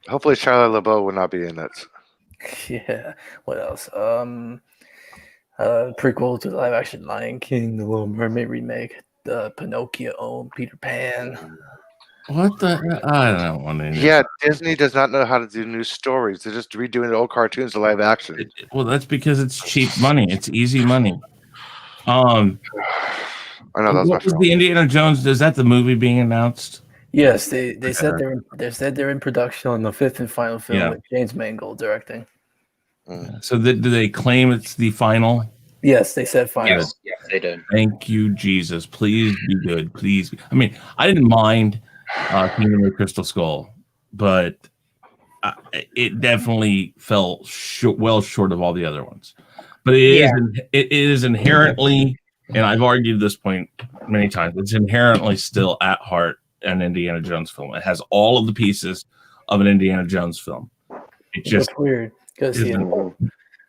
Hopefully, Charlotte LeBeau will not be in it. Yeah. What else? Prequel to the live action Lion King, the Little Mermaid remake, the Pinocchio, Peter Pan. What the? I don't want to. Yeah, Disney does not know how to do new stories. They're just redoing the old cartoons to live action. Well, that's because it's cheap money. It's easy money. I know that's what was the Indiana Jones? Is that the movie being announced? Yes, they said they're in production on the 5th and final film with James Mangold directing. So do they claim it's the final? Yes, they said final. Yes, they did. Thank you, Jesus. Please be good. Please. I mean, I didn't mind Kingdom of the Crystal Skull, but it definitely fell well short of all the other ones. But it is inherently, and I've argued this point many times, it's inherently still at heart an Indiana Jones film. It has all of the pieces of an Indiana Jones film. It just That's weird.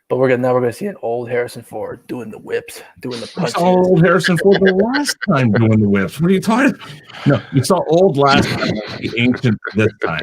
But we're gonna see an old Harrison Ford doing the whips, doing the punches. You saw old Harrison Ford the last time doing the whips. What are you talking? No, you saw old last time, the ancient this time.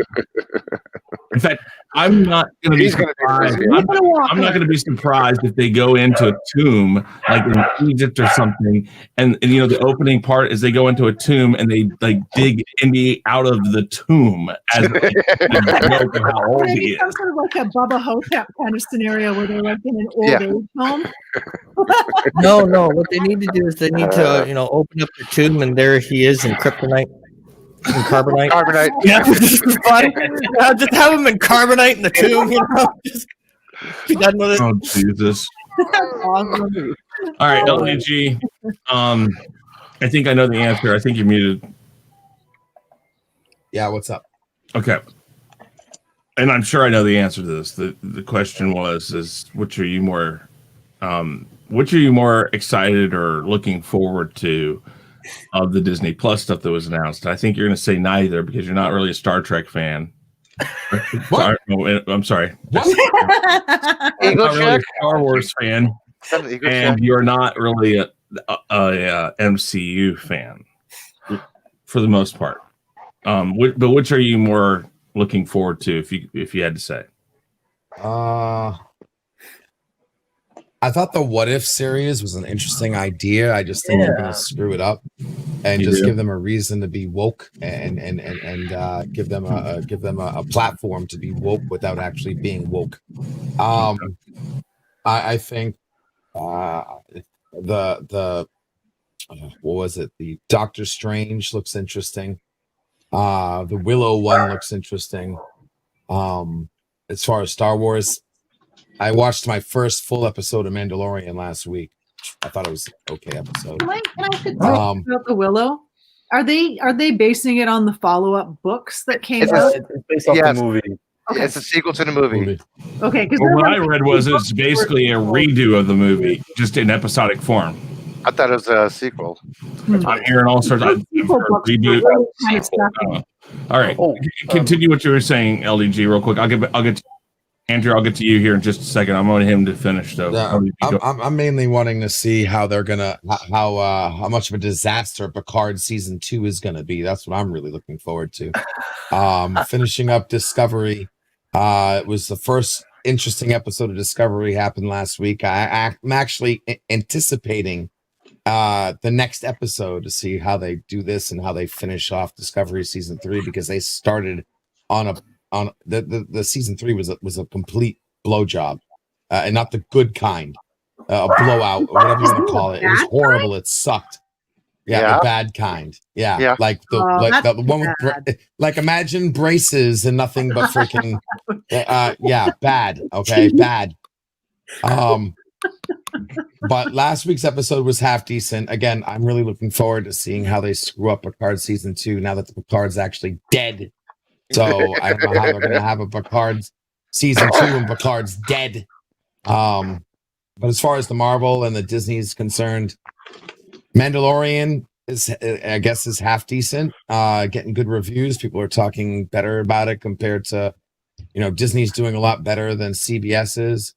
In fact, I'm not going to be surprised. I'm not going to be surprised if they go into a tomb, like in Egypt or something, and the opening part is they go into a tomb and they dig Indy out of the tomb as how old he is. Some sort of like a Bubba Hotep kind of scenario where they're like in an old age home. No. What they need to do is they need to, open up the tomb and there he is in kryptonite. In carbonite. Yeah, just fun. Just have him in carbonite in the tomb. Oh Jesus! Awesome. All right, LDG. I think I know the answer. I think you're muted. Yeah, what's up? Okay. And I'm sure I know the answer to this. The question is which are you more excited or looking forward to of the Disney Plus stuff that was announced? I think you're going to say neither because you're not really a Star Trek fan. I'm sorry. Eagle not really a Star Wars fan, and you're not really a MCU fan for the most part. But which are you more looking forward to if you had to say? I thought the What If series was an interesting idea. I just think they're going to screw it up and give them a reason to be woke and give them a platform to be woke without actually being woke. I think the what was it? The Doctor Strange looks interesting. The Willow one looks interesting. As far as Star Wars, I watched my first full episode of Mandalorian last week. I thought it was an okay episode. Can I ask a question about the Willow? Are they basing it on the follow-up books that came out? It's based off the movie. Okay. It's a sequel to the movie. Okay, because what I read was it's basically a redo of the movie, just in episodic form. I thought it was a sequel. I'm hearing all sorts of reboot. All right, continue what you were saying, LDG, real quick. I'll get to Andrew. I'll get to you here in just a second. I want him to finish though. I'm mainly wanting to see how they're gonna how much of a disaster Picard season 2 is gonna be. That's what I'm really looking forward to. Finishing up Discovery. It was the first interesting episode of Discovery happened last week. I'm actually anticipating the next episode to see how they do this and how they finish off Discovery season 3, because they started on the season 3 was a complete blowjob, and not the good kind, a blowout or whatever you want to call it. It was horrible. It sucked. Yeah, the bad kind. Yeah. Like the one with like imagine braces and nothing but freaking bad. Okay, bad. But last week's episode was half decent. Again, I'm really looking forward to seeing how they screw up Picard season 2 now that the Picard's actually dead. So I don't know how they're gonna have a Picard's season 2 and Picard's dead. But as far as the Marvel and the Disney is concerned, Mandalorian is, I guess, is half decent, getting good reviews. People are talking better about it compared to, Disney's doing a lot better than CBS is.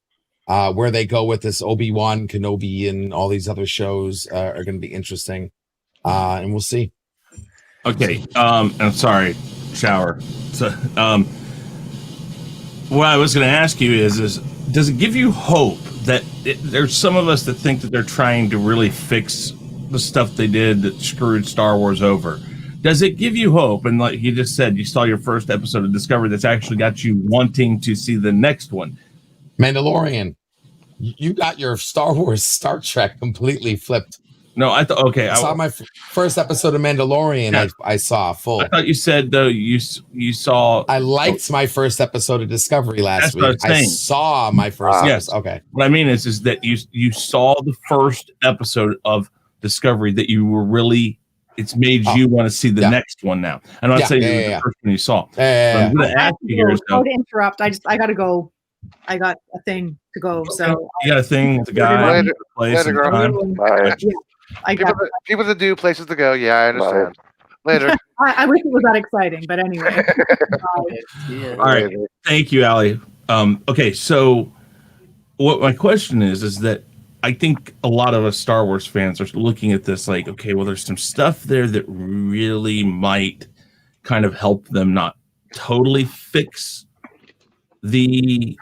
Where they go with this Obi-Wan Kenobi and all these other shows are going to be interesting, and we'll see. Okay, I'm sorry, shower. So, what I was going to ask you is does it give you hope that there's some of us that think that they're trying to really fix the stuff they did that screwed Star Wars over? Does it give you hope? And like you just said, you saw your first episode of Discovery that's actually got you wanting to see the next one. Mandalorian. You got your Star Wars, Star Trek completely flipped. No, I thought, okay. I saw my first episode of Mandalorian. Yeah. I saw full. I thought you said, though, you saw. I liked my first episode of Discovery last week. What I saw my first yes. episode. Okay. What I mean is that you saw the first episode of Discovery that you were really, it's made you want to see the next one now. I'm not saying it was the first one you saw. I'm going to ask you here. Sorry to interrupt. I got to go. I got a thing to go. So you got a thing with the guy, Later, place, and time. Bye. Yeah, I got people to do, places to go. Yeah, I understand. Later. I wish it was that exciting, but anyway. All right. Thank you, Ali. Okay, so what my question is that I think a lot of us Star Wars fans are looking at this like, okay, well, there's some stuff there that really might kind of help them not totally fix the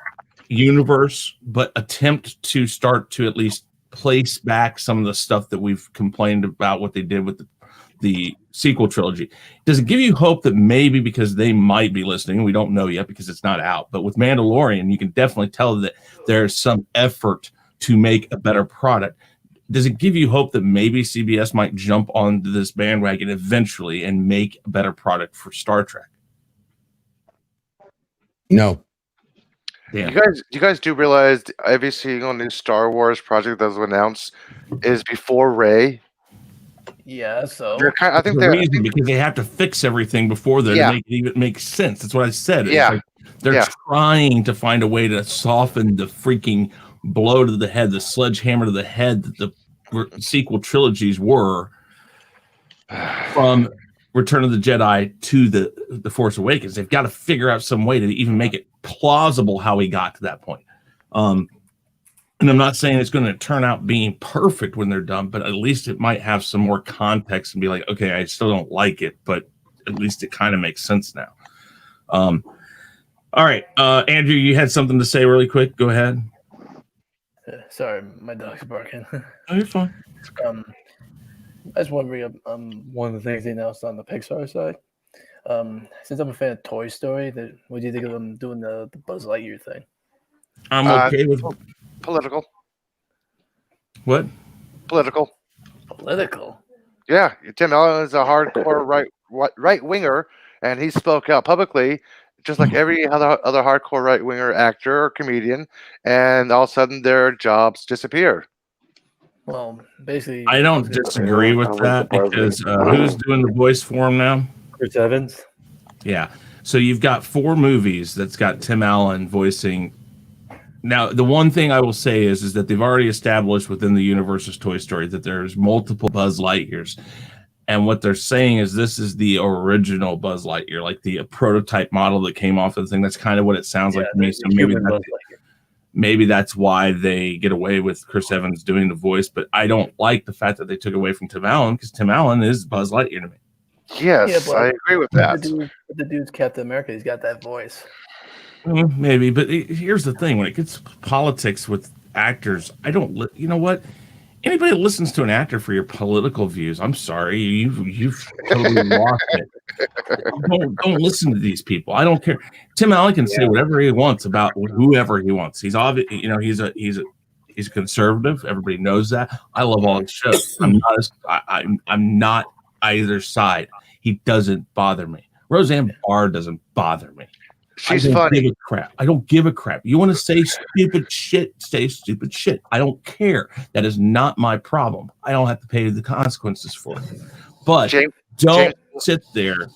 universe, but attempt to start to at least place back some of the stuff that we've complained about what they did with the sequel trilogy. Does it give you hope that maybe because they might be listening, we don't know yet because it's not out, but with Mandalorian, you can definitely tell that there's some effort to make a better product. Does it give you hope that maybe CBS might jump onto this bandwagon eventually and make a better product for Star Trek? No. Damn. You guys do realize every single new Star Wars project that was announced is before Rey? Yeah, so I think they're reason, because they have to fix everything before they make it even make sense. That's what I said. It's like they're trying to find a way to soften the freaking blow to the head, the sledgehammer to the head that the sequel trilogies were from Return of the Jedi to the Force Awakens. They've got to figure out some way to even make it plausible how we got to that point. And I'm not saying it's going to turn out being perfect when they're done, but at least it might have some more context and be like, okay, I still don't like it, but at least it kind of makes sense now. All right, Andrew, you had something to say really quick. Go ahead. Sorry, my dog's barking. Oh, you're fine. I just want to bring up one of the things they announced on the Pixar side. Since I'm a fan of Toy Story, what do you think of them doing the Buzz Lightyear thing? I'm okay with political. What? Political. Yeah, Tim Allen is a hardcore right winger, and he spoke out publicly, just like every other hardcore right winger actor or comedian, and all of a sudden their jobs disappear. Well, basically, I don't disagree with that because who's doing the voice for him now? Chris Evans. Yeah. So you've got 4 movies that's got Tim Allen voicing. Now, the one thing I will say is that they've already established within the universe of Toy Story that there's multiple Buzz Lightyears. And what they're saying is this is the original Buzz Lightyear, like the prototype model that came off of the thing. That's kind of what it sounds like to me. So maybe that's why they get away with Chris Evans doing the voice. But I don't like the fact that they took away from Tim Allen, because Tim Allen is Buzz Lightyear to me. Yes, I agree with that. The dude's Captain America. He's got that voice. Maybe, but here's the thing: when it gets politics with actors, I don't. You know what? Anybody that listens to an actor for your political views, I'm sorry, you've totally lost it. Don't listen to these people. I don't care. Tim Allen can say whatever he wants about whoever he wants. He's obvious. You know, he's a conservative. Everybody knows that. I love all his shows. I'm not either side. He doesn't bother me. Roseanne Barr doesn't bother me. She's funny. I don't give a crap. You want to say stupid shit, say stupid shit. I don't care. That is not my problem. I don't have to pay the consequences for it. But don't sit there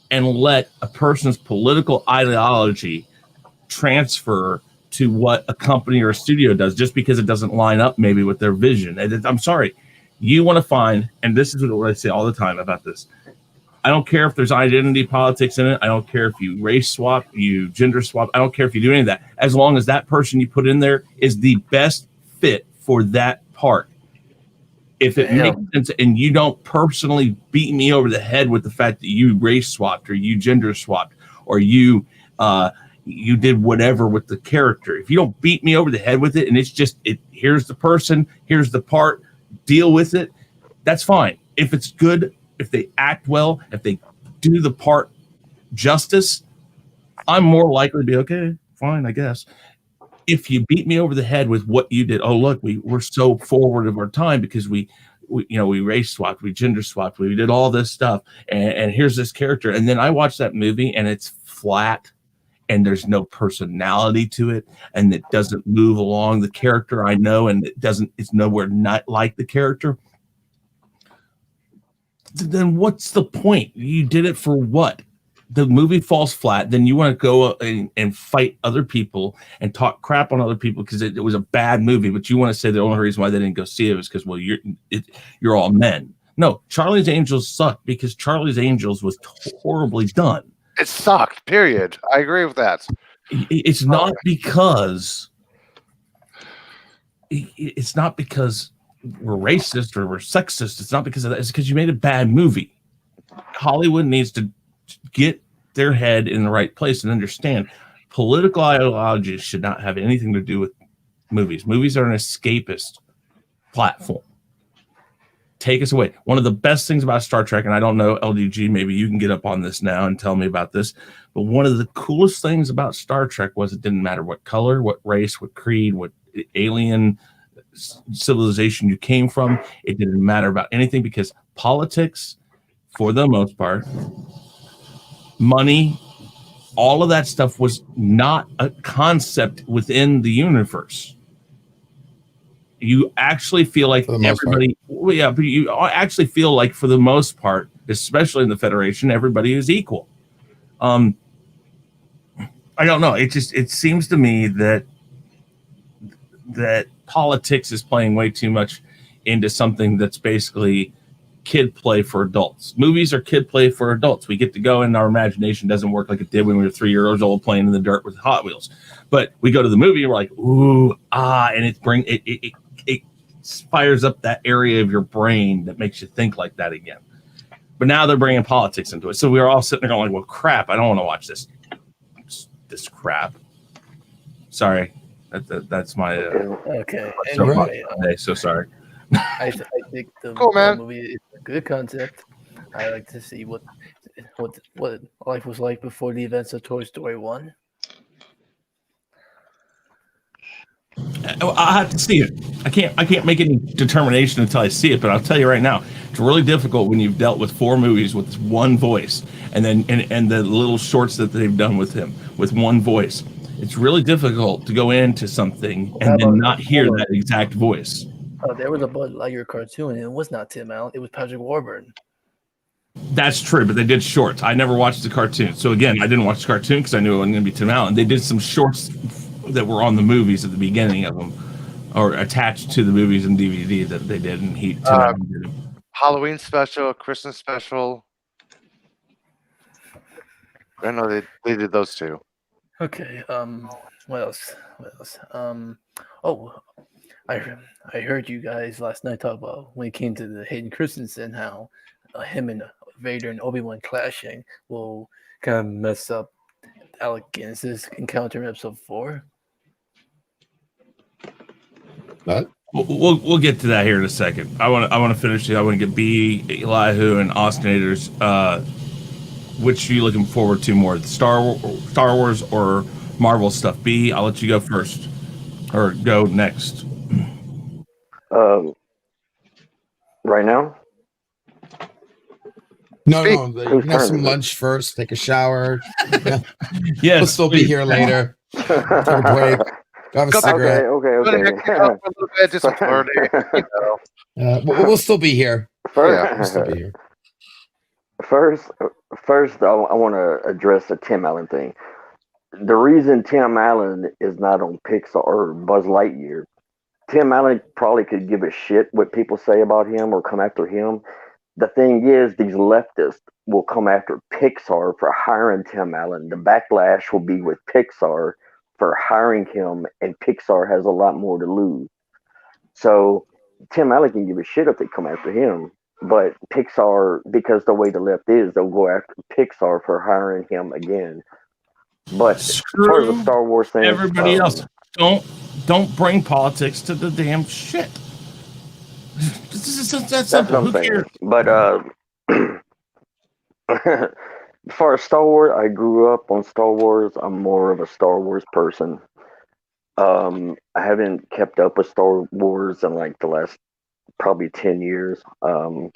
and let a person's political ideology transfer to what a company or a studio does just because it doesn't line up maybe with their vision. I'm sorry. You want to find, and this is what I say all the time about this. I don't care if there's identity politics in it. I don't care if you race swap, you gender swap. I don't care if you do any of that. As long as that person you put in there is the best fit for that part. If it makes sense and you don't personally beat me over the head with the fact that you race swapped or you gender swapped or you you did whatever with the character. If you don't beat me over the head with it, and it's just here's the person, here's the part, deal with it, that's fine. If it's good, if they act well, if they do the part justice, I'm more likely to be okay, fine, I guess. If you beat me over the head with what you did, oh look, we're so forward of our time because we race swapped, we gender swapped, we did all this stuff, and here's this character, and then I watch that movie and it's flat, and there's no personality to it, and it doesn't move along the character I know, and it's nowhere not like the character. Then what's the point? You did it for what? The movie falls flat, then you want to go and fight other people and talk crap on other people because it was a bad movie, but you want to say the only reason why they didn't go see it was because, well, you're all men. No, Charlie's Angels sucked because Charlie's Angels was horribly done. It sucked, period. I agree with that. It's not because we're racist or we're sexist. It's not because of that. It's because you made a bad movie. Hollywood needs to get their head in the right place and understand political ideologies should not have anything to do with movies. Movies are an escapist platform. Take us away. One of the best things about Star Trek, and I don't know, LDG, maybe you can get up on this now and tell me about this, but one of the coolest things about Star Trek was it didn't matter what color, what race, what creed, what alien civilization you came from. It didn't matter about anything because politics, for the most part, money, all of that stuff was not a concept within the universe. You actually feel like everybody, well, yeah, but you actually feel like for the most part, especially in the Federation, everybody is equal. I don't know. It seems to me that politics is playing way too much into something that's basically kid play for adults. Movies are kid play for adults. We get to go and our imagination doesn't work like it did when we were 3 years old playing in the dirt with Hot Wheels. But we go to the movie and we're like, ooh, and it fires up that area of your brain that makes you think like that again. But now they're bringing politics into it. So we were all sitting there going like, well, crap, I don't want to watch this crap. Sorry. That's my okay. Anyway, so sorry. I think the movie is a good concept. I like to see what life was like before the events of Toy Story 1. I have to see it. I can't make any determination until I see it. But I'll tell you right now, it's really difficult when you've dealt with 4 movies with one voice, and then and the little shorts that they've done with him with one voice. It's really difficult to go into something and then not hear that exact voice. There was a Buzz Lightyear cartoon, and it was not Tim Allen. It was Patrick Warburton. That's true, but they did shorts. I never watched the cartoon. So again, I didn't watch the cartoon because I knew it wasn't going to be Tim Allen. They did some shorts that were on the movies at the beginning of them, or attached to the movies and DVD that they did, and Tim Allen did them. Halloween special, Christmas special. I know they did those two. Okay. What else? I heard you guys last night talk about when it came to the Hayden Christensen, how him and Vader and Obi-Wan clashing will kind of mess up Alec Guinness's encounter in episode 4. What? We'll get to that here in a second. I want to finish it. I want to get B, Elihu, and Austinator's. Which are you looking forward to more, the Star Wars or Marvel stuff? B, I'll let you go first, or go next. Right now? No, you can have some lunch first, take a shower. Yeah. Yes, we'll still be here later. Take a break. Go have a cigarette. We'll still be here. We'll still be here. First, I want to address the Tim Allen thing. The reason Tim Allen is not on Pixar or Buzz Lightyear, Tim Allen probably could give a shit what people say about him or come after him. The thing is, these leftists will come after Pixar for hiring Tim Allen. The backlash will be with Pixar for hiring him, and Pixar has a lot more to lose. So Tim Allen can give a shit if they come after him. But Pixar, because the way the left is, they'll go after Pixar for hiring him again. But as far as the Screw Star Wars thing, everybody else. Don't bring politics to the damn shit. That's that's simple. what I'm Who saying. cares? But as far as Star Wars, I grew up on Star Wars. I'm more of a Star Wars person. I haven't kept up with Star Wars in like the last probably 10 years. The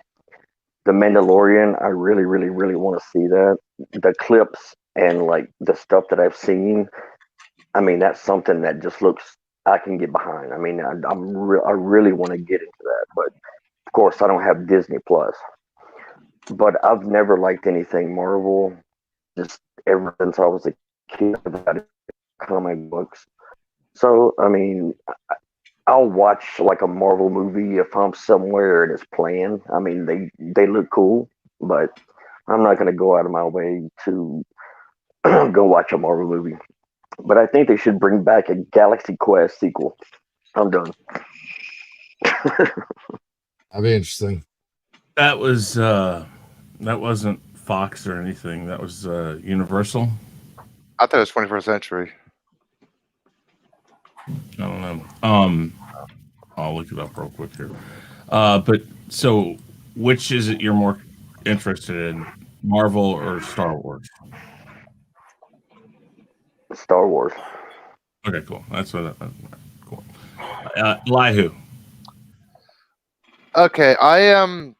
Mandalorian, I really, really, really want to see that. The clips and like the stuff that I've seen, I mean, that's something that just looks I can get behind. I mean, I really want to get into that, but of course, I don't have Disney Plus. But I've never liked anything Marvel. Just ever since I was a kid, I've had comic books. So I mean, I'll watch like a Marvel movie if I'm somewhere and it's playing. I mean, they look cool, but I'm not gonna go out of my way to go watch a Marvel movie. But I think they should bring back a Galaxy Quest sequel. I'm done. That'd be interesting. That wasn't Fox or anything. That was Universal. I thought it was 21st Century. I don't know. I'll look it up real quick here. But so, which is it you're more interested in, Marvel or Star Wars? Star Wars. Okay, cool. That's what. Cool. Elihu. Okay, I am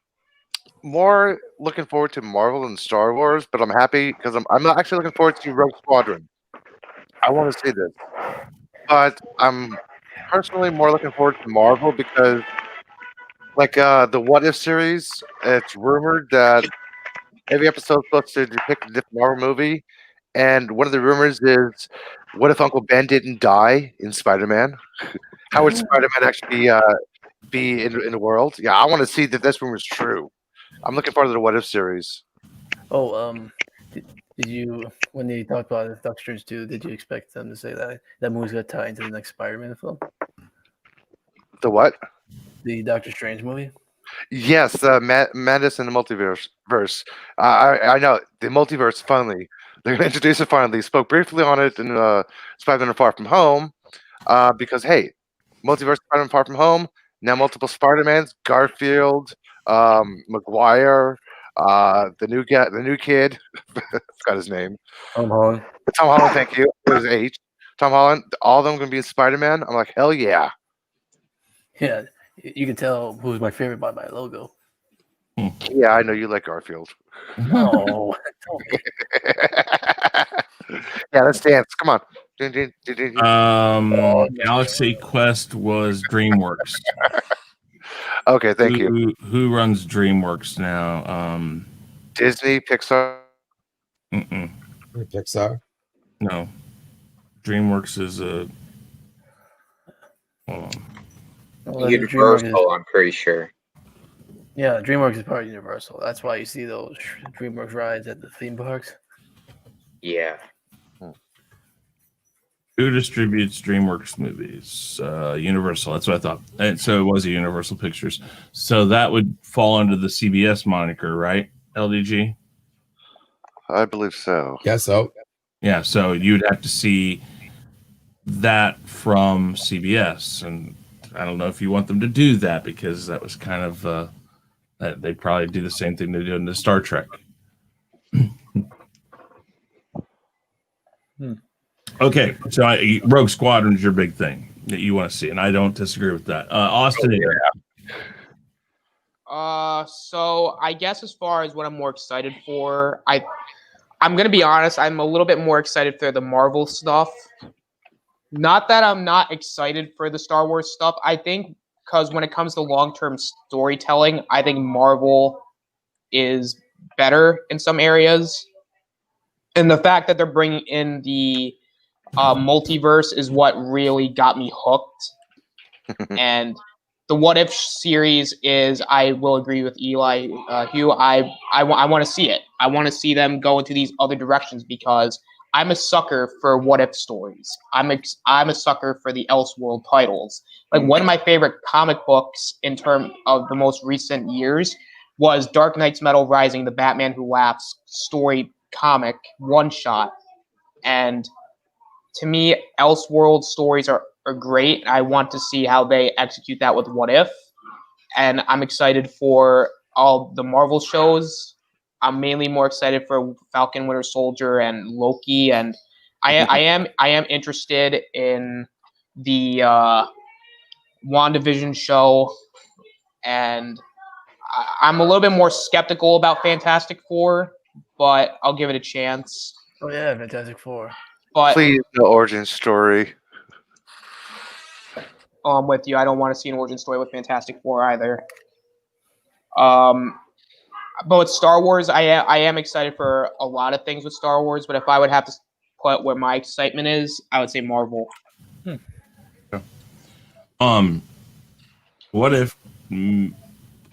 more looking forward to Marvel than Star Wars, but I'm happy because I'm actually looking forward to Rogue Squadron. I want to see this, but I'm personally more looking forward to Marvel because, like the What If series, it's rumored that every episode is supposed to depict a different Marvel movie, and one of the rumors is, what if Uncle Ben didn't die in Spider-Man? How would Spider-Man actually be in the world? Yeah, I want to see that this rumor is true. I'm looking forward to the What If series. Oh, did you, when they talked about the Doctor Strange 2, did you expect them to say that movie's going to tie into the next Spider-Man film? The what? The Doctor Strange movie? Yes, Madness in the Multiverse. I know the multiverse. Finally, they're going to introduce it. Finally, spoke briefly on it in Spider-Man: Far From Home, because hey, multiverse Spider-Man: Far From Home. Now multiple Spider-Mans: Garfield, Maguire, the new kid. Forgot his name. Tom Holland. Tom Holland. Thank you. It was H. Tom Holland. All of them going to be Spider-Man. I'm like, hell yeah. Yeah, you can tell who's my favorite by my logo. Yeah, I know you like Garfield. Oh, yeah, let's dance. Come on. Galaxy Quest was DreamWorks. Okay, thank you. Who runs DreamWorks now? Disney, Pixar. Pixar. No, DreamWorks is a. Hold on. Well, Universal, I'm pretty sure. Yeah, DreamWorks is part of Universal. That's why you see those DreamWorks rides at the theme parks. Yeah. Who distributes DreamWorks movies? Universal. That's what I thought. And so it was a Universal Pictures. So that would fall under the CBS moniker, right? LDG. I believe so. Guess so. Yeah. So you'd have to see that from CBS, and I don't know if you want them to do that because that was kind of they probably do the same thing they do in the Star Trek. Okay, so Rogue Squadron is your big thing that you want to see, and I don't disagree with that. Austinator. So I guess as far as what I'm more excited for, I'm gonna be honest, I'm a little bit more excited for the Marvel stuff. Not that I'm not excited for the Star Wars stuff. I think because when it comes to long-term storytelling, I think Marvel is better in some areas. And the fact that they're bringing in the multiverse is what really got me hooked. And the What If series is, I will agree with Elihu. I want to see it. I want to see them go into these other directions because I'm a sucker for what if stories. I'm a sucker for the Elseworld titles. Like one of my favorite comic books in terms of the most recent years was Dark Knight's Metal Rising, the Batman Who Laughs story comic one shot. And to me, Elseworld stories are great. I want to see how they execute that with What If. And I'm excited for all the Marvel shows. I'm mainly more excited for Falcon, Winter Soldier, and Loki. And I am interested in the WandaVision show. And I'm a little bit more skeptical about Fantastic Four, but I'll give it a chance. Oh yeah, Fantastic Four. But Please, no origin story. I'm with you. I don't want to see an origin story with Fantastic Four either. But with Star Wars, I am excited for a lot of things with Star Wars. But if I would have to put where my excitement is, I would say Marvel. What if?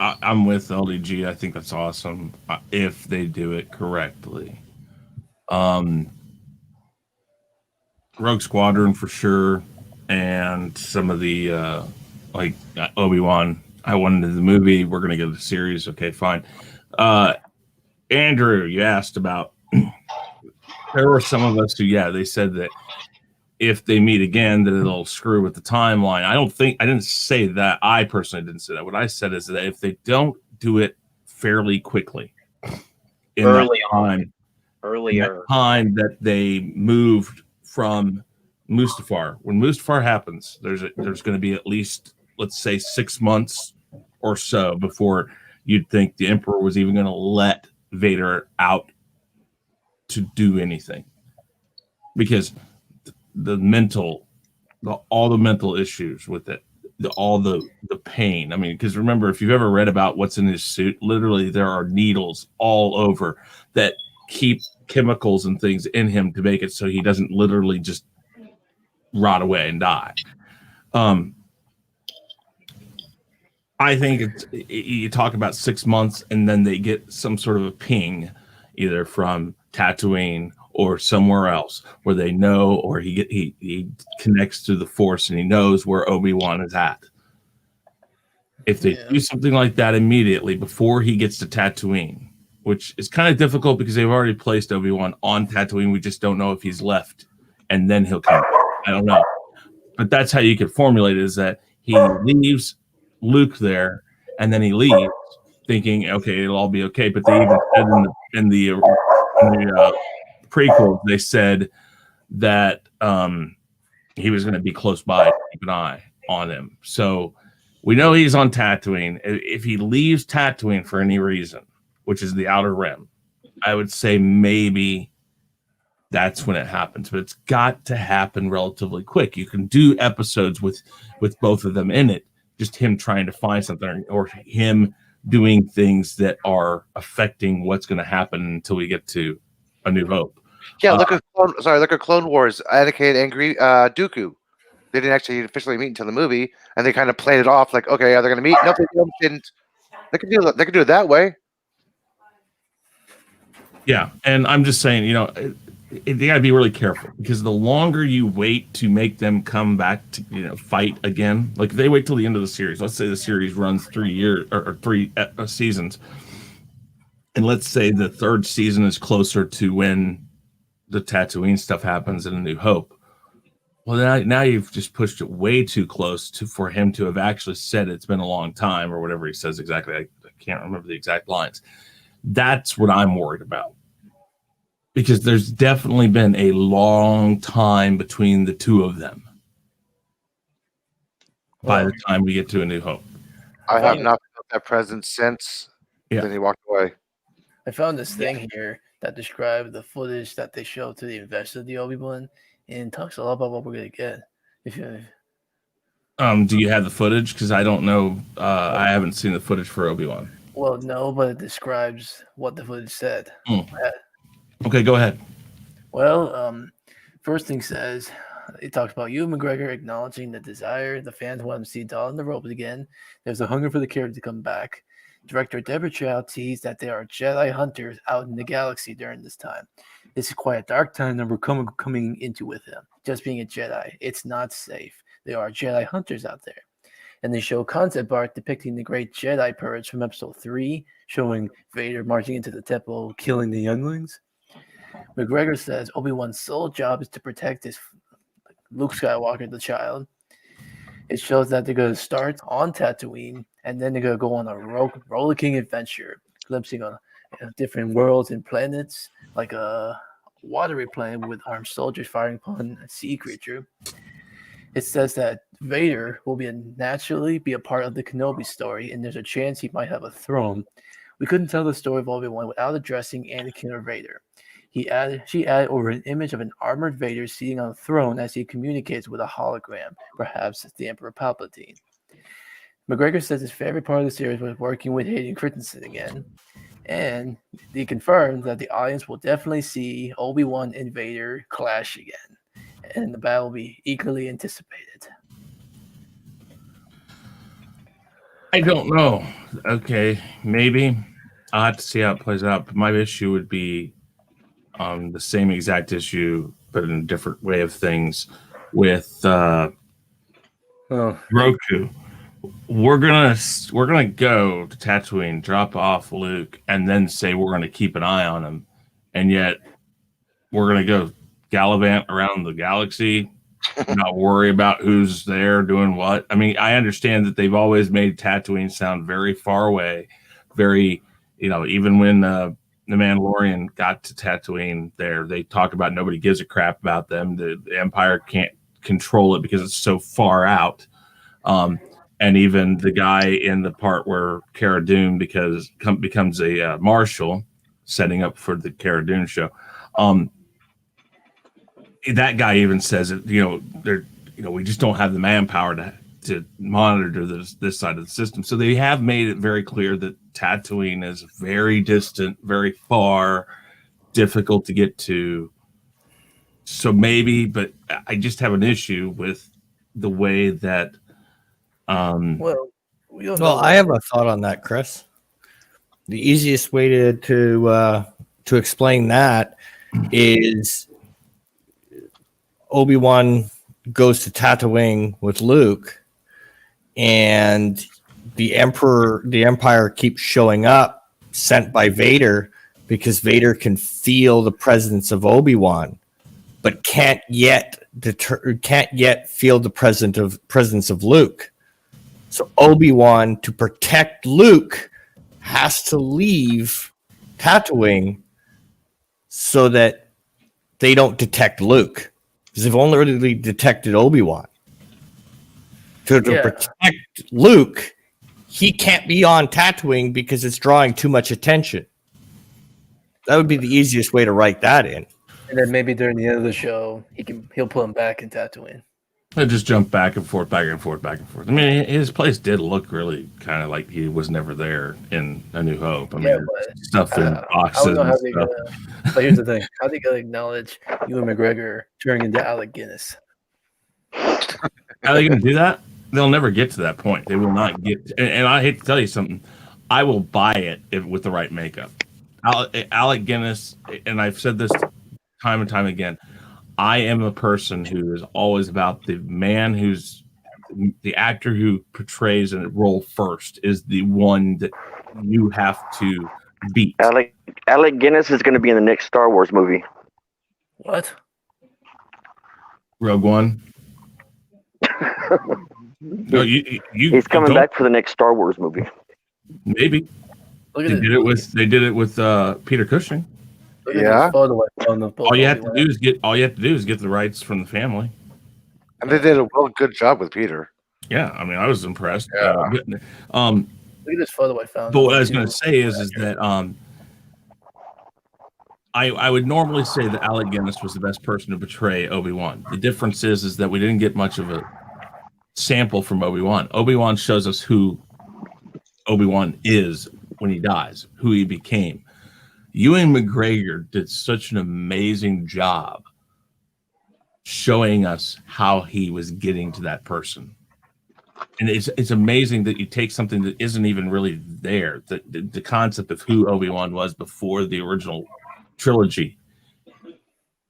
I'm with LDG. I think that's awesome if they do it correctly. Rogue Squadron for sure, and some of the like Obi-Wan. I wanted the movie. We're gonna get the series. Okay, fine. Andrew, you asked about. There were some of us who, they said that if they meet again, that it'll screw with the timeline. I didn't say that. I personally didn't say that. What I said is that if they don't do it fairly quickly, in earlier time that they moved from Mustafar, when Mustafar happens, there's going to be at least, let's say, 6 months or so before you'd think the Emperor was even going to let Vader out to do anything, because all the mental issues with it, all the pain. I mean, because remember, if you've ever read about what's in his suit, literally there are needles all over that keep chemicals and things in him to make it so he doesn't literally just rot away and die. I think you talk about 6 months, and then they get some sort of a ping, either from Tatooine or somewhere else, where they know, or he connects to the Force and he knows where Obi-Wan is at. If they do something like that immediately before he gets to Tatooine, which is kind of difficult because they've already placed Obi-Wan on Tatooine, we just don't know if he's left and then he'll come. I don't know, but that's how you could formulate it: is that he leaves Luke there, and then he leaves thinking, okay, it'll all be okay. But they even said in the prequel, they said that he was going to be close by to keep an eye on him. So we know he's on Tatooine. If he leaves Tatooine for any reason, which is the Outer Rim, I would say maybe that's when it happens. But it's got to happen relatively quick. You can do episodes with both of them in it, just him trying to find something, or him doing things that are affecting what's going to happen until we get to A New Hope. Yeah, look at Clone Wars. Anakin and Dooku. They didn't actually officially meet until the movie, and they kind of played it off like, okay, are they going to meet? No, they didn't. They could do it that way. Yeah, and I'm just saying, they got to be really careful, because the longer you wait to make them come back to fight again, like if they wait till the end of the series, let's say the series runs 3 years or 3 seasons, and let's say the third season is closer to when the Tatooine stuff happens in A New Hope. Well, now you've just pushed it way too close for him to have actually said it's been a long time, or whatever he says exactly. I can't remember the exact lines. That's what I'm worried about, because there's definitely been a long time between the two of them by the time we get to A New Hope. I have not felt that presence since then he walked away. I found this thing here that described the footage that they showed to the investor of the Obi-Wan, and talks a lot about what we're going to get. Do you have the footage? Because I don't know. I haven't seen the footage for Obi-Wan. Well, no, but it describes what the footage said. Okay, go ahead. Well, first thing says, it talks about Ewan McGregor acknowledging the desire the fans want to see Dawn in the ropes again. There's a hunger for the character to come back. Director Deborah Chow teased that there are Jedi hunters out in the galaxy during this time. This is quite a dark time that we're coming into with him. Just being a Jedi, it's not safe. There are Jedi hunters out there. And they show concept art depicting the great Jedi purge from episode 3, showing Vader marching into the temple, killing the younglings. McGregor says Obi-Wan's sole job is to protect his Luke Skywalker, the child. It shows that they're going to start on Tatooine, and then they're going to go on a rollicking adventure, glimpsing on different worlds and planets, like a watery planet with armed soldiers firing upon a sea creature. It says that Vader will naturally be a part of the Kenobi story, and there's a chance he might have a throne. We couldn't tell the story of Obi-Wan without addressing Anakin or Vader. She added over an image of an armored Vader sitting on a throne as he communicates with a hologram, perhaps it's the Emperor Palpatine. McGregor says his favorite part of the series was working with Hayden Christensen again, and he confirmed that the audience will definitely see Obi-Wan and Vader clash again, and the battle will be equally anticipated. I don't know. Okay, maybe. I'll have to see how it plays out. But my issue would be the same exact issue, but in a different way of things with Roku. We're gonna go to Tatooine, drop off Luke, and then say we're gonna keep an eye on him, and yet we're gonna go gallivant around the galaxy, not worry about who's there doing what. I mean, I understand that they've always made Tatooine sound very far away, very, even when the Mandalorian got to Tatooine there, they talk about nobody gives a crap about them. The Empire can't control it because it's so far out. And even the guy in the part where Cara Dune becomes a marshal, setting up for the Cara Dune show. That guy even says that we just don't have the manpower to monitor this side of the system. So they have made it very clear that Tatooine is very distant, very far, difficult to get to. So maybe, but I just have an issue with the way that. Well, I have a thought on that, Chris. The easiest way to explain that is Obi-Wan goes to Tatooine with Luke, and the Empire keeps showing up, sent by Vader, because Vader can feel the presence of Obi-Wan, but can't yet feel the presence of Luke. So Obi-Wan, to protect Luke, has to leave Tatooine so that they don't detect Luke. Because they've only really detected Obi-Wan. To protect Luke, he can't be on Tatooine because it's drawing too much attention. That would be the easiest way to write that in. And then maybe during the end of the show, he'll put him back in Tatooine. He'll just jump back and forth, back and forth, back and forth. I mean, his place did look really kind of like he was never there in A New Hope. I mean, stuff in boxes. But here's the thing: how are they gonna acknowledge Ewan McGregor turning into Alec Guinness? How are they going to do that? They'll never get to that point. They will not get. And I hate to tell you something. I will buy it with the right makeup. Alec Guinness, and I've said this time and time again. I am a person who is always about the man who's the actor who portrays a role first is the one that you have to beat. Alec Guinness is going to be in the next Star Wars movie. What? Rogue One. No, he's coming back for the next Star Wars movie. Maybe. They did it with Peter Cushing. Yeah. All you have to do is get the rights from the family. And they did a good job with Peter. Yeah, I mean, I was impressed. Look at this photo I found. But what I was going to say is that I would normally say that Alec Guinness was the best person to portray Obi-Wan. The difference is that we didn't get much of a sample from Obi-Wan. Obi-Wan shows us who Obi-Wan is when he dies, who he became. Ewan McGregor did such an amazing job showing us how he was getting to that person. And it's amazing that you take something that isn't even really there. The concept of who Obi-Wan was before the original trilogy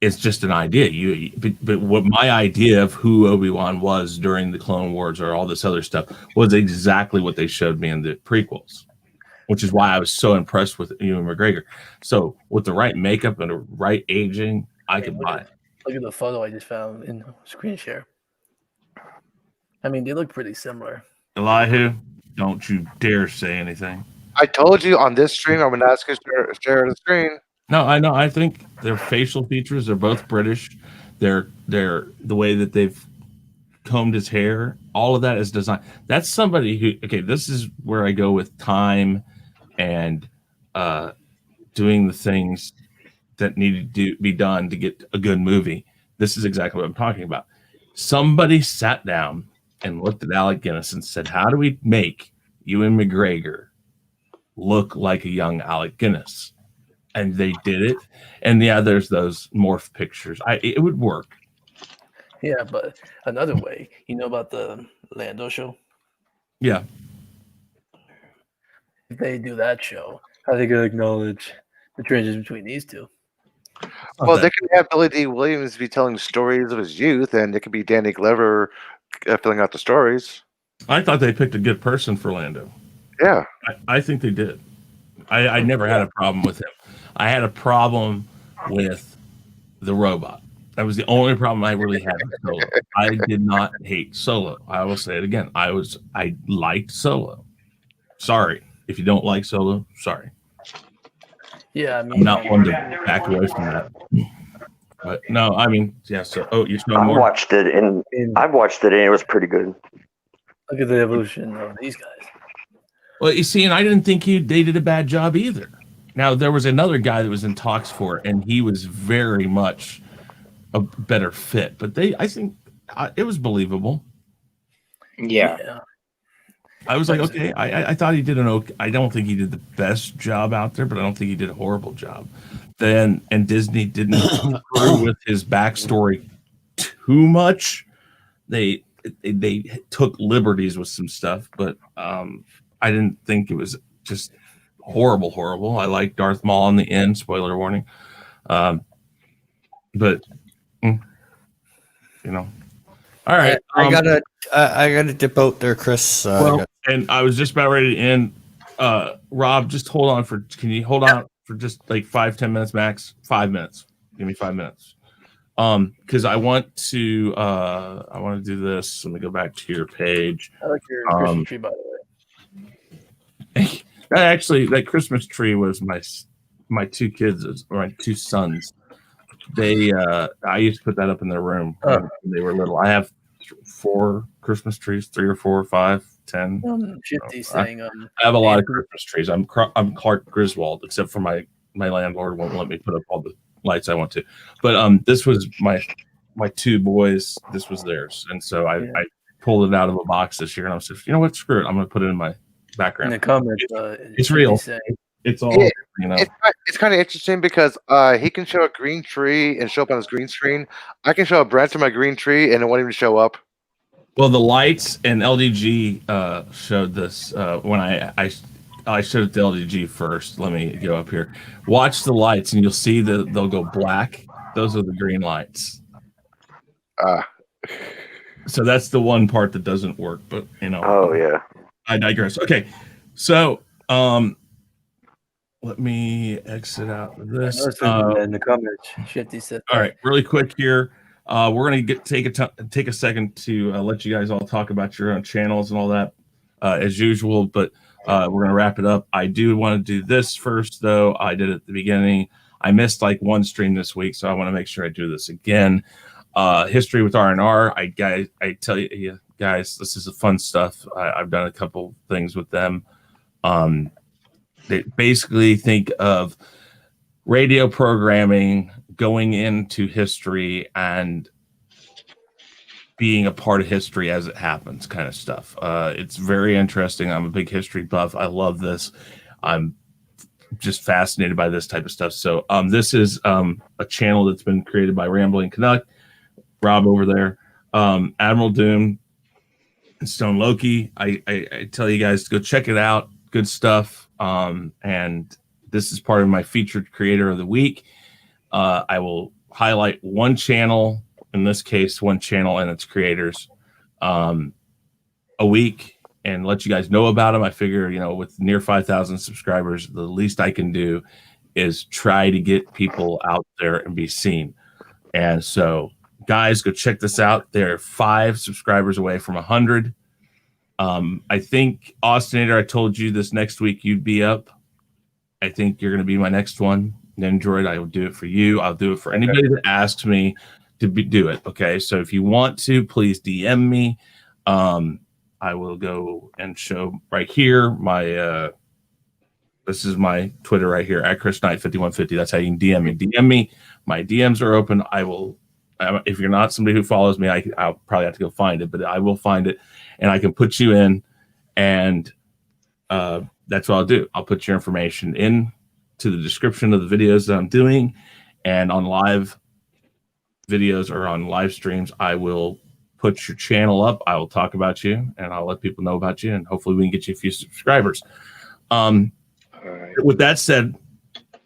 is just an idea. But what my idea of who Obi-Wan was during the Clone Wars or all this other stuff was exactly what they showed me in the prequels. which is why I was so impressed with Ewan McGregor. So with the right makeup and the right aging, I could buy it. Look at the photo I just found in screen share. I mean, they look pretty similar. Elihu, don't you dare say anything. I told you on this stream, I'm going to ask you to share the screen. No, I know. I think their facial features, they're both British. They're the way that they've combed his hair, all of that is designed. That's somebody who, okay, this is where I go with time and doing the things that need to be done to get a good movie. This is exactly what I'm talking about. Somebody sat down and looked at Alec Guinness and said, how do we make Ewan McGregor look like a young Alec Guinness? And they did it. And yeah, there's those morph pictures. It would work. Yeah, but another way, you know about the Lando show? Yeah. If they do that show, how are they going to acknowledge the transition between these two? Well, they can have Billy D. Williams be telling stories of his youth, and it could be Danny Glover filling out the stories. I thought they picked a good person for Lando. Yeah. I think they did. I never had a problem with him. I had a problem with the robot. That was the only problem I really had with Solo. I did not hate Solo. I will say it again. I liked Solo. Sorry. If you don't like Solo, sorry. Yeah, I mean, I'm not one to back away from that. But no, I mean, yeah, so you know more. I watched it and it was pretty good. Look at the evolution of these guys. Well, you see, and I didn't think they did a bad job either. Now, there was another guy that was in talks for it, and he was very much a better fit. But I think it was believable. Yeah. I was like, okay, I thought he did an okay. I don't think he did the best job out there, but I don't think he did a horrible job. And Disney didn't screw with his backstory too much. They took liberties with some stuff, but I didn't think it was just horrible. I like Darth Maul in the end. Spoiler warning. But you know, all right. I gotta dip out there, Chris. And I was just about ready to end. Rob, just hold on can you hold on for just like 5-10 minutes max? 5 minutes. Give me 5 minutes. Because I want to do this. Let me go back to your page. I like your Christmas tree, by the way. That Christmas tree was my two kids, or my two sons. I used to put that up in their room when they were little. I have 4 Christmas trees, 3 or 4 or 5, 10. Saying, I have a lot of Christmas trees. I'm Clark Griswold, except for my landlord won't let me put up all the lights I want to. But this was my 2 boys. This was theirs, and so I pulled it out of a box this year, and I was like, you know what? Screw it. I'm going to put it in my background. In the comments, it's real. It's all, you know. It's kind of interesting because he can show a green tree and show up on his green screen. I can show a branch on my green tree and it won't even show up. Well, the lights and LDG showed this when I showed it to LDG first. Let me go up here. Watch the lights and you'll see that they'll go black. Those are the green lights. So that's the one part that doesn't work, but you know. Oh yeah. I digress. Okay. So let me exit out of this. In the comments, Shifty said. All right, really quick here. We're gonna take a second to let you guys all talk about your own channels and all that as usual, but we're gonna wrap it up. I do want to do this first, though. I did it at the beginning. I missed like one stream this week, so I want to make sure I do this again. History with R&R. I tell you guys, this is fun stuff. I've done a couple things with them. They basically think of radio programming going into history and being a part of history as it happens, kind of stuff. It's very interesting. I'm a big history buff. I love this. I'm just fascinated by this type of stuff. So this is a channel that's been created by Rambling Canuck, Rob over there, Admiral Doom, and Stone Loki. I tell you guys to go check it out. Good stuff. And this is part of my featured creator of the week. I will highlight one channel, in this case, one channel and its creators, a week. and let you guys know about them. I figure, you know, with near 5,000 subscribers, the least I can do is try to get people out there and be seen. And so, guys, go check this out. They're 5 subscribers away from 100. I think, Austinator, I told you this next week you'd be up. I think you're going to be my next one. Nendroid, I will do it for you. I'll do it for anybody that asks me to do it. Okay, so if you want to, please DM me. I will go and show right here my this is my Twitter right here at ChrisKnight5150. That's how you can DM me. DM me. My DMs are open. I will. If you're not somebody who follows me, I'll probably have to go find it, but I will find it, and I can put you in, and that's what I'll do. I'll put your information in to the description of the videos that I'm doing, and on live videos or on live streams, I will put your channel up. I will talk about you, and I'll let people know about you, and hopefully we can get you a few subscribers. With that said,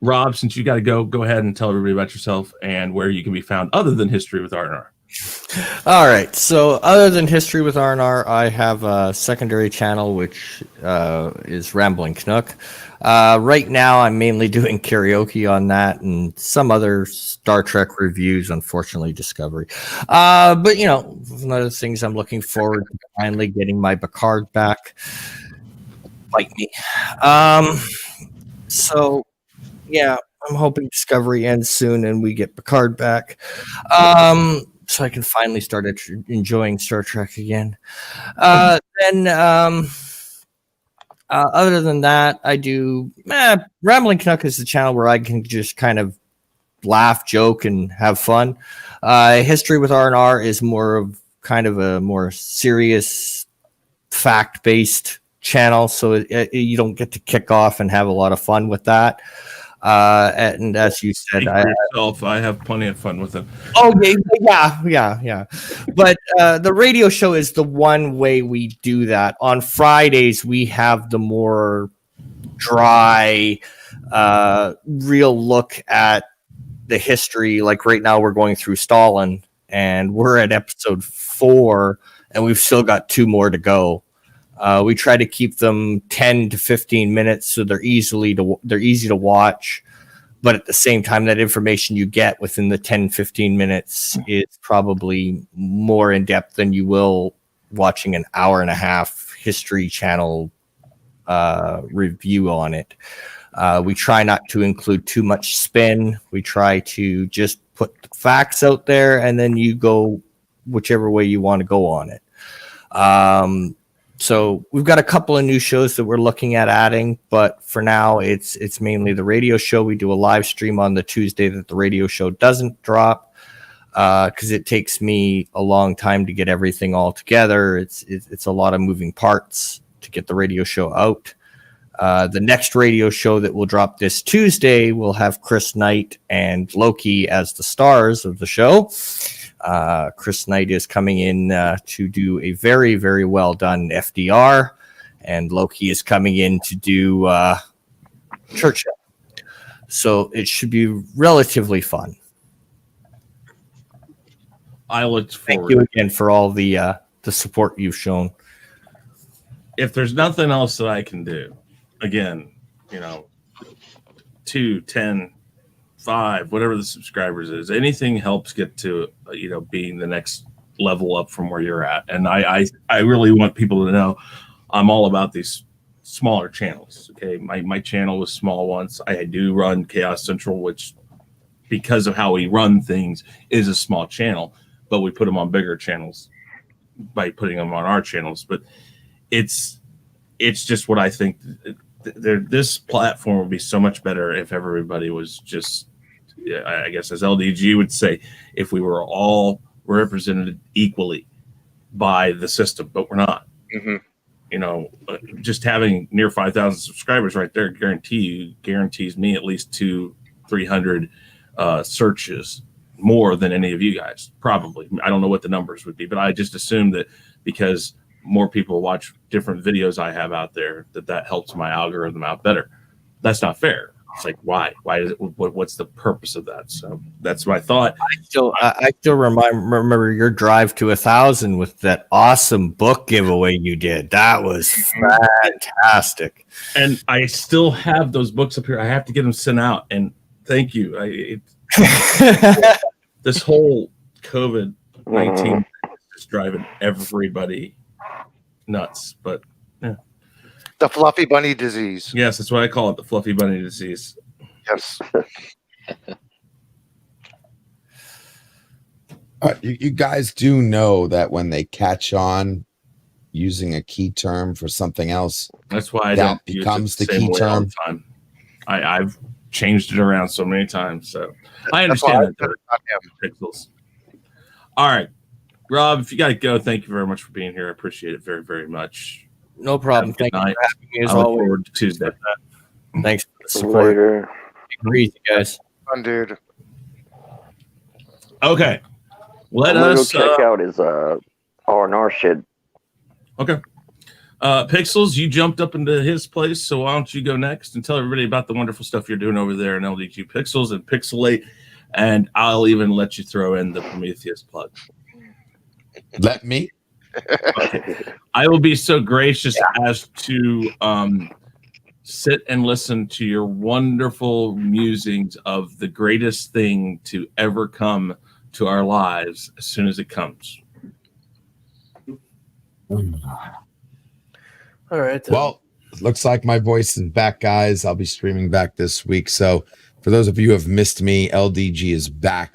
Rob, since you got to go ahead and tell everybody about yourself and where you can be found other than History with R&R. All right. So other than History with R&R, I have a secondary channel, which is Rambling Canuck. Right now, I'm mainly doing karaoke on that and some other Star Trek reviews, unfortunately, Discovery. But, you know, one of the things I'm looking forward to finally getting my Picard back. Bite me. So, yeah, I'm hoping Discovery ends soon and we get Picard back. So I can finally start enjoying Star Trek again. Then, other than that, I do Rambling Canuck is the channel where I can just kind of laugh, joke, and have fun. History with R&R is more of kind of a more serious, fact-based channel, so you don't get to kick off and have a lot of fun with that. And as you said, I have plenty of fun with it. Oh yeah. But the radio show is the one way we do that. On Fridays, we have the more dry, real look at the history. Like right now, we're going through Stalin, and we're at episode 4, and we've still got 2 more to go. We try to keep them 10 to 15 minutes, so they're easy to watch. But at the same time, that information you get within the 10, 15 minutes is probably more in depth than you will watching an hour and a half History Channel review on it. We try not to include too much spin. We try to just put the facts out there, and then you go whichever way you want to go on it. So we've got a couple of new shows that we're looking at adding, but for now it's mainly the radio show. We do a live stream on the Tuesday that the radio show doesn't drop because it takes me a long time to get everything all together. It's a lot of moving parts to get the radio show out. The next radio show that will drop this Tuesday will have Chris Knight and Loki as the stars of the show. Chris Knight is coming in to do a very, very well done FDR, and Loki is coming in to do Churchill. So it should be relatively fun. I look forward. Thank you again for all the support you've shown. If there's nothing else that I can do, again, 2, 10, 5, whatever the subscribers is, anything helps get to being the next level up from where you're at. And I really want people to know I'm all about these smaller channels. Okay, my channel was small once. I do run Chaos Central, which because of how we run things is a small channel, but we put them on bigger channels by putting them on our channels. But it's just what I think. This platform would be so much better if everybody was just, I guess, as LDG would say, if we were all represented equally by the system, but we're not. Mm-hmm. Just having near 5,000 subscribers right there guarantees me at least 200-300 searches more than any of you guys. Probably. I don't know what the numbers would be, but I just assume that because more people watch different videos I have out there, that helps my algorithm out better. That's not fair. it's like, why is it, what's the purpose of that? So that's my thought. I still remember your drive to 1,000 with that awesome book giveaway you did. That was fantastic. And I still have those books up here. I have to get them sent out. And thank you. This whole COVID-19 is driving everybody nuts. But yeah. The fluffy bunny disease. Yes, that's what I call it, the fluffy bunny disease. Yes. You guys do know that when they catch on using a key term for something else, that's why that becomes the key term. Time. I've changed it around so many times, so I understand that. Pixels. All right, Rob, if you got to go, thank you very much for being here. I appreciate it very, very much. No problem. Thank you for having me as I look always. forward to Tuesday. Thanks for the support. Later. Easy, guys. Fun, dude. Okay. I'm gonna go check out his R&R shit. Okay. Pixels, you jumped up into his place, so why don't you go next and tell everybody about the wonderful stuff you're doing over there in LDG Pixels and Pixelate, and I'll even let you throw in the Prometheus plug. Let me. Okay. I will be so gracious as to sit and listen to your wonderful musings of the greatest thing to ever come to our lives as soon as it comes. All right. Well, looks like my voice is back, guys. I'll be streaming back this week. So for those of you who have missed me, LDG is back.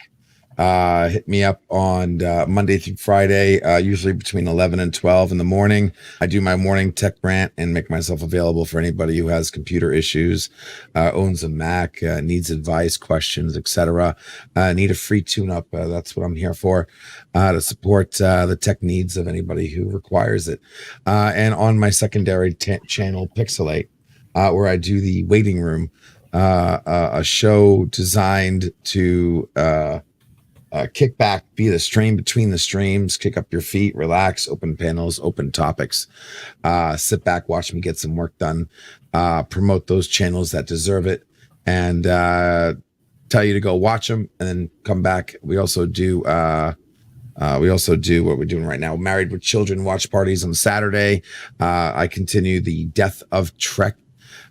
Hit me up on Monday through Friday, usually between 11 and 12 in the morning. I do my morning tech rant and make myself available for anybody who has computer issues, owns a Mac, needs advice, questions, etc. Need a free tune-up. That's what I'm here for, to support the tech needs of anybody who requires it. And on my secondary channel, Pixelate, where I do the waiting room, a show designed to kick back, be the stream between the streams, kick up your feet, relax, open panels, open topics, sit back, watch me get some work done, promote those channels that deserve it, and tell you to go watch them and then come back. We also do what we're doing right now, Married with Children watch parties on Saturday. I continue the Death of Trek.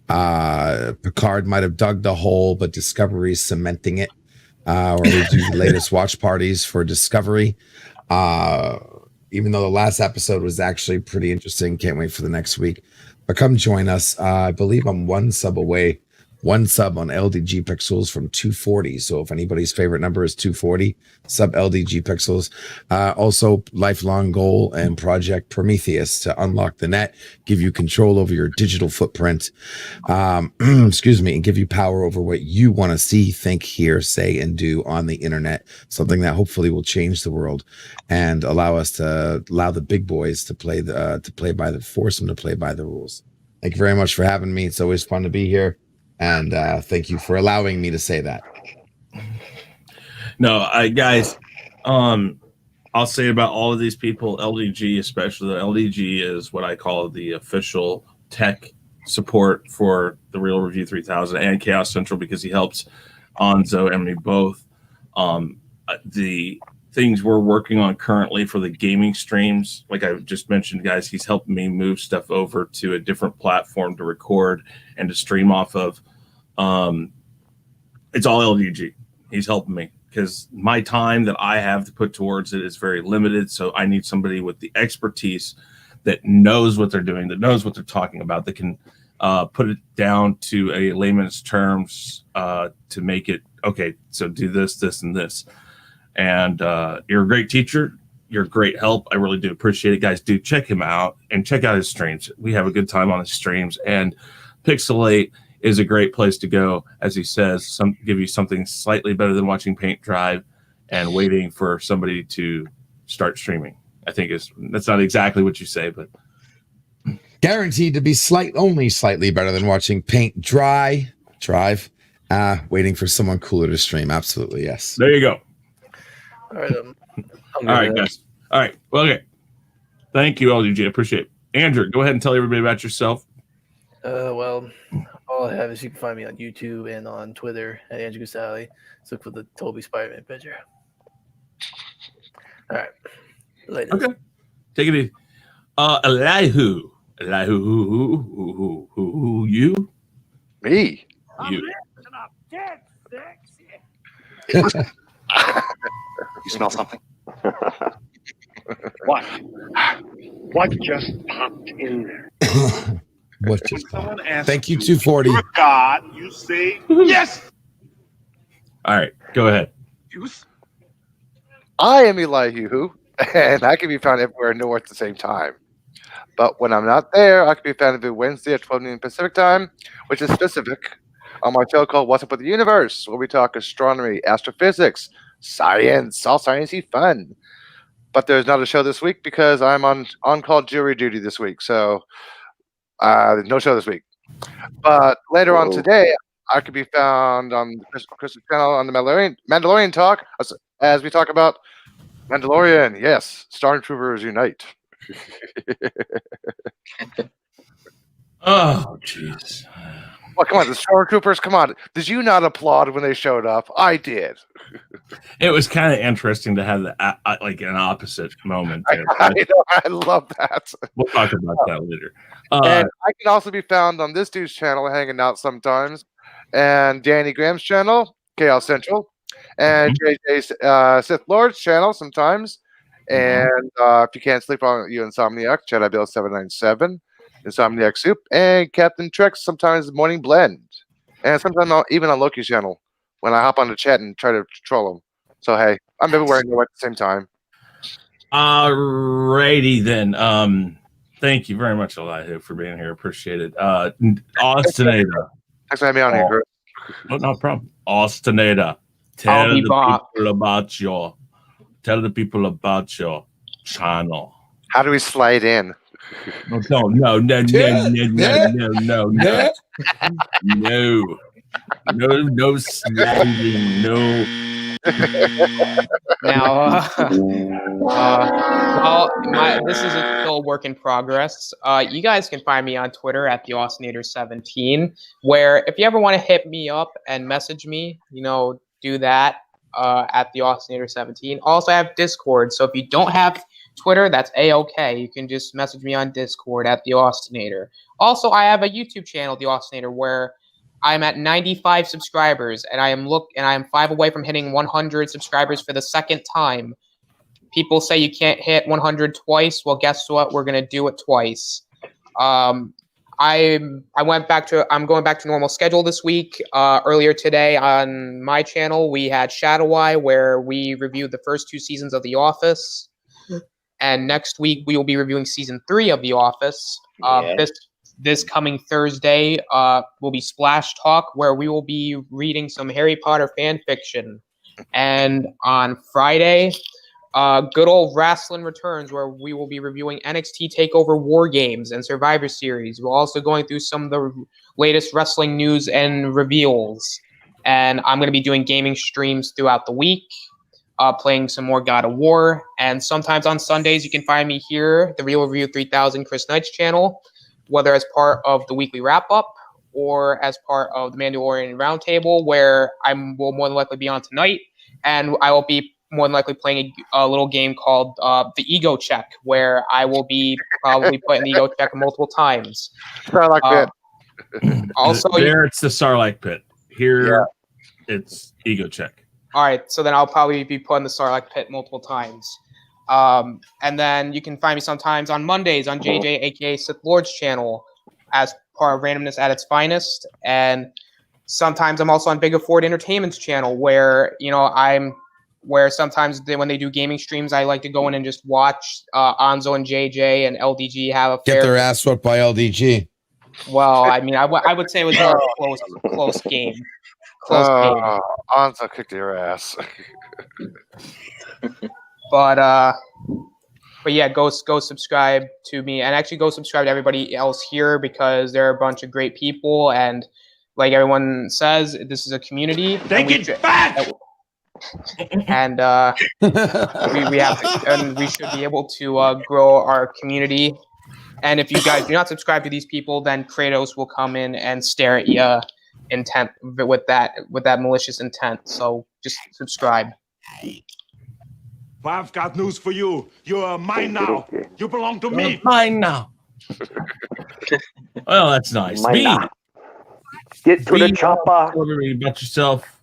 Picard might have dug the hole, but Discovery's cementing it. Where we do the latest watch parties for Discovery. Even though the last episode was actually pretty interesting, can't wait for the next week. But come join us. I believe I'm one sub away, one sub on LDG Pixels from 240. So if anybody's favorite number is 240, sub LDG Pixels. Also, lifelong goal and project Prometheus to unlock the net, give you control over your digital footprint, excuse me, and give you power over what you want to see, think, hear, say, and do on the internet. Something that hopefully will change the world and allow the big boys to force them to play by the rules. Thank you very much for having me. It's always fun to be here. And thank you for allowing me to say that. No, guys, I'll say about all of these people, LDG especially, the LDG is what I call the official tech support for the Real Review 3000 and Chaos Central, because he helps Nzo and me both. The things we're working on currently for the gaming streams, like I just mentioned, guys, he's helping me move stuff over to a different platform to record and to stream off of. It's all LDG. He's helping me because my time that I have to put towards it is very limited. So I need somebody with the expertise that knows what they're doing, that knows what they're talking about, that can put it down to a layman's terms to make it, okay, so do this, this, and this. And you're a great teacher. You're a great help. I really do appreciate it, guys. Do check him out and check out his streams. We have a good time on his streams. And Pixelate is a great place to go, as he says, give you something slightly better than watching paint dry and waiting for somebody to start streaming. I think that's not exactly what you say, but guaranteed to be only slightly better than watching paint drive, waiting for someone cooler to stream. Absolutely, yes. There you go. All right, all right, guys. All right. Well, okay. Thank you, LDG. I appreciate it. Andrew, go ahead and tell everybody about yourself. Well, all all I have is you can find me on YouTube and on Twitter at Andrew Sally. Look for the Toby Spider-Man picture. All right. Later. Okay. Take it easy. Elihu. Who, you? Me. You. You smell something? What? What just popped in there? What just Someone asked Thank you, 240. You're God, you say yes. All right, go ahead. Juice. I am Elihu Who, and I can be found everywhere and nowhere at the same time. But when I'm not there, I can be found every Wednesday at 12 noon Pacific time, which is specific, on my show called What's Up with the Universe, where we talk astronomy, astrophysics, science, all sciencey fun. But there's not a show this week because I'm on-call jury duty this week, so no show this week. But later on today, I could be found on Chris's channel on the Mandalorian Talk, as we talk about Mandalorian. Yes, Stormtroopers unite. Oh, jeez. Well, come on, the Stormtroopers, come on. Did you not applaud when they showed up? I did. It was kind of interesting to have like an opposite moment. I know, I love that. We'll talk about that later. And I can also be found on this dude's channel, hanging out sometimes, and Danny Graham's channel, KHAOS Central, and JJ's Sith Lord's channel sometimes. And if you can't sleep on you, Insomniac, Jedi Bill 797, Insomniac Soup, and Captain Trek, sometimes Morning Blend, and sometimes even on Loki's channel when I hop on the chat and try to troll him. So hey, I'm everywhere and nowhere at the same time. Alrighty then. Thank you very much, Elihu, for being here. Appreciate it. Austinator. Thanks for having me on here, Chris. No problem. Austinator. Tell the people about your channel. How do we slide in? No, sliding, no. Now, this is still a work in progress. You guys can find me on Twitter at the Austinator17, where if you ever want to hit me up and message me, do that at the Austinator17. Also, I have Discord, so if you don't have Twitter, that's a-okay. You can just message me on Discord at the Austinator. Also, I have a YouTube channel, the Austinator, where I'm at 95 subscribers, and I am 5 away from hitting 100 subscribers for the second time. People say you can't hit 100 twice. Well, guess what? We're gonna do it twice. I'm going back to normal schedule this week. Earlier today on my channel, we had Shadow Eye, where we reviewed the first 2 seasons of The Office. And next week we will be reviewing season 3 of The Office. This coming Thursday will be Splash Talk, where we will be reading some Harry Potter fan fiction. And on Friday, good old Wrestling returns, where we will be reviewing NXT TakeOver War Games and Survivor Series. We're also going through some of the latest wrestling news and reveals. And I'm going to be doing gaming streams throughout the week. Playing some more God of War, and sometimes on Sundays you can find me here, the Real Review 3000 Chris Knight's channel, whether as part of the weekly wrap-up or as part of the Mandalorian Roundtable, where I will more than likely be on tonight, and I will be more than likely playing a little game called the Ego Check, where I will be probably putting the Ego Check multiple times. Sarlacc Pit. Also, there it's the Sarlacc Pit. Here, it's Ego Check. All right, so then I'll probably be putting the Sarlacc Pit multiple times. And then you can find me sometimes on Mondays on JJ, aka Sith Lord's channel, as part of Randomness at its Finest. And sometimes I'm also on Big Afford Entertainment's channel, where where sometimes when they do gaming streams, I like to go in and just watch Nzo and JJ and LDG have a Get their ass swept by LDG. Well, I mean, I would say it was more a close game. Anza kicked your ass. But yeah, go subscribe to me, and actually go subscribe to everybody else here, because they're a bunch of great people, and like everyone says, this is a community. Take it back. And we have to, and we should be able to grow our community And if you guys do not subscribe to these people, then KHAOS will come in and stare at you intent with that malicious intent. So just subscribe. Well, I've got news for you. You're mine now. You belong to me. Mine now. Well, that's nice. Mine Me. now. Get to Me, the chopper. tell everybody about yourself.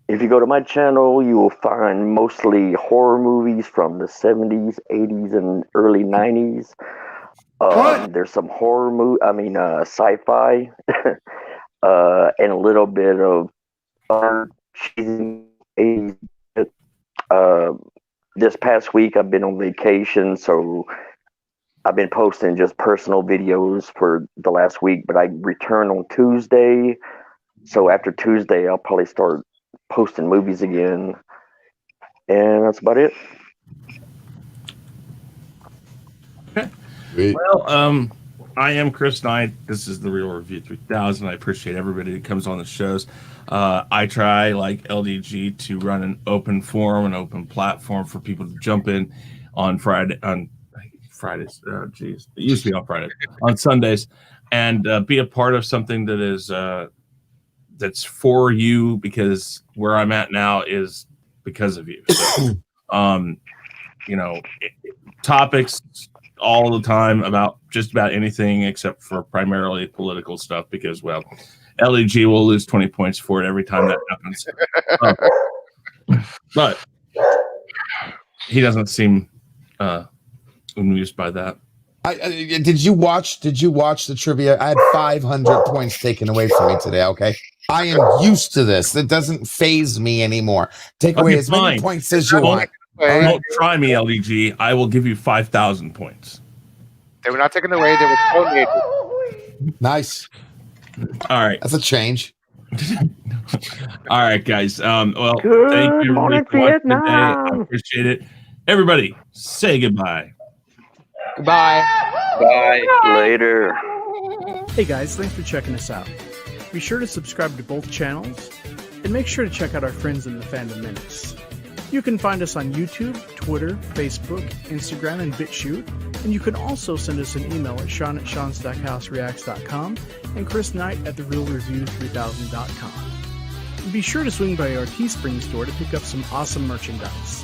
If you go to my channel, you will find mostly horror movies from the 70s, 80s, and early 90s. There's some sci-fi, and a little bit of cheesy 80s. This past week, I've been on vacation, so I've been posting just personal videos for the last week, but I return on Tuesday. So after Tuesday, I'll probably start posting movies again. And that's about it. Okay. Well, I am Chris Knight. This is the Real Review 3000. I appreciate everybody that comes on the shows. I try, like LDG, to run an open forum, an open platform for people to jump in on Fridays. It used to be on Fridays, on Sundays, and be a part of something that is that's for you, because where I'm at now is because of you. So, topics all the time about just about anything except for primarily political stuff, because, well, LEG will lose 20 points for it every time that happens. But he doesn't seem amused by that. Did you watch the trivia? I had 500 points taken away from me today. Okay, I am used to this. It doesn't phase me anymore. Take away as many points as you want. Don't try me, LDG. I will give you 5,000 points. They were not taken away. They were donated. Nice. All right. That's a change. All right, guys. Well, Good thank you morning, for watching today. Vietnam. I appreciate it. Everybody, say goodbye. Goodbye. Bye. Later. Hey guys, thanks for checking us out. Be sure to subscribe to both channels, and make sure to check out our friends in the Fandom Minutes. You can find us on YouTube, Twitter, Facebook, Instagram, and BitChute, and you can also send us an email at sean@seanstackhousereacts.com and Chris Knight at therealreview3000.com. Be sure to swing by our Teespring store to pick up some awesome merchandise.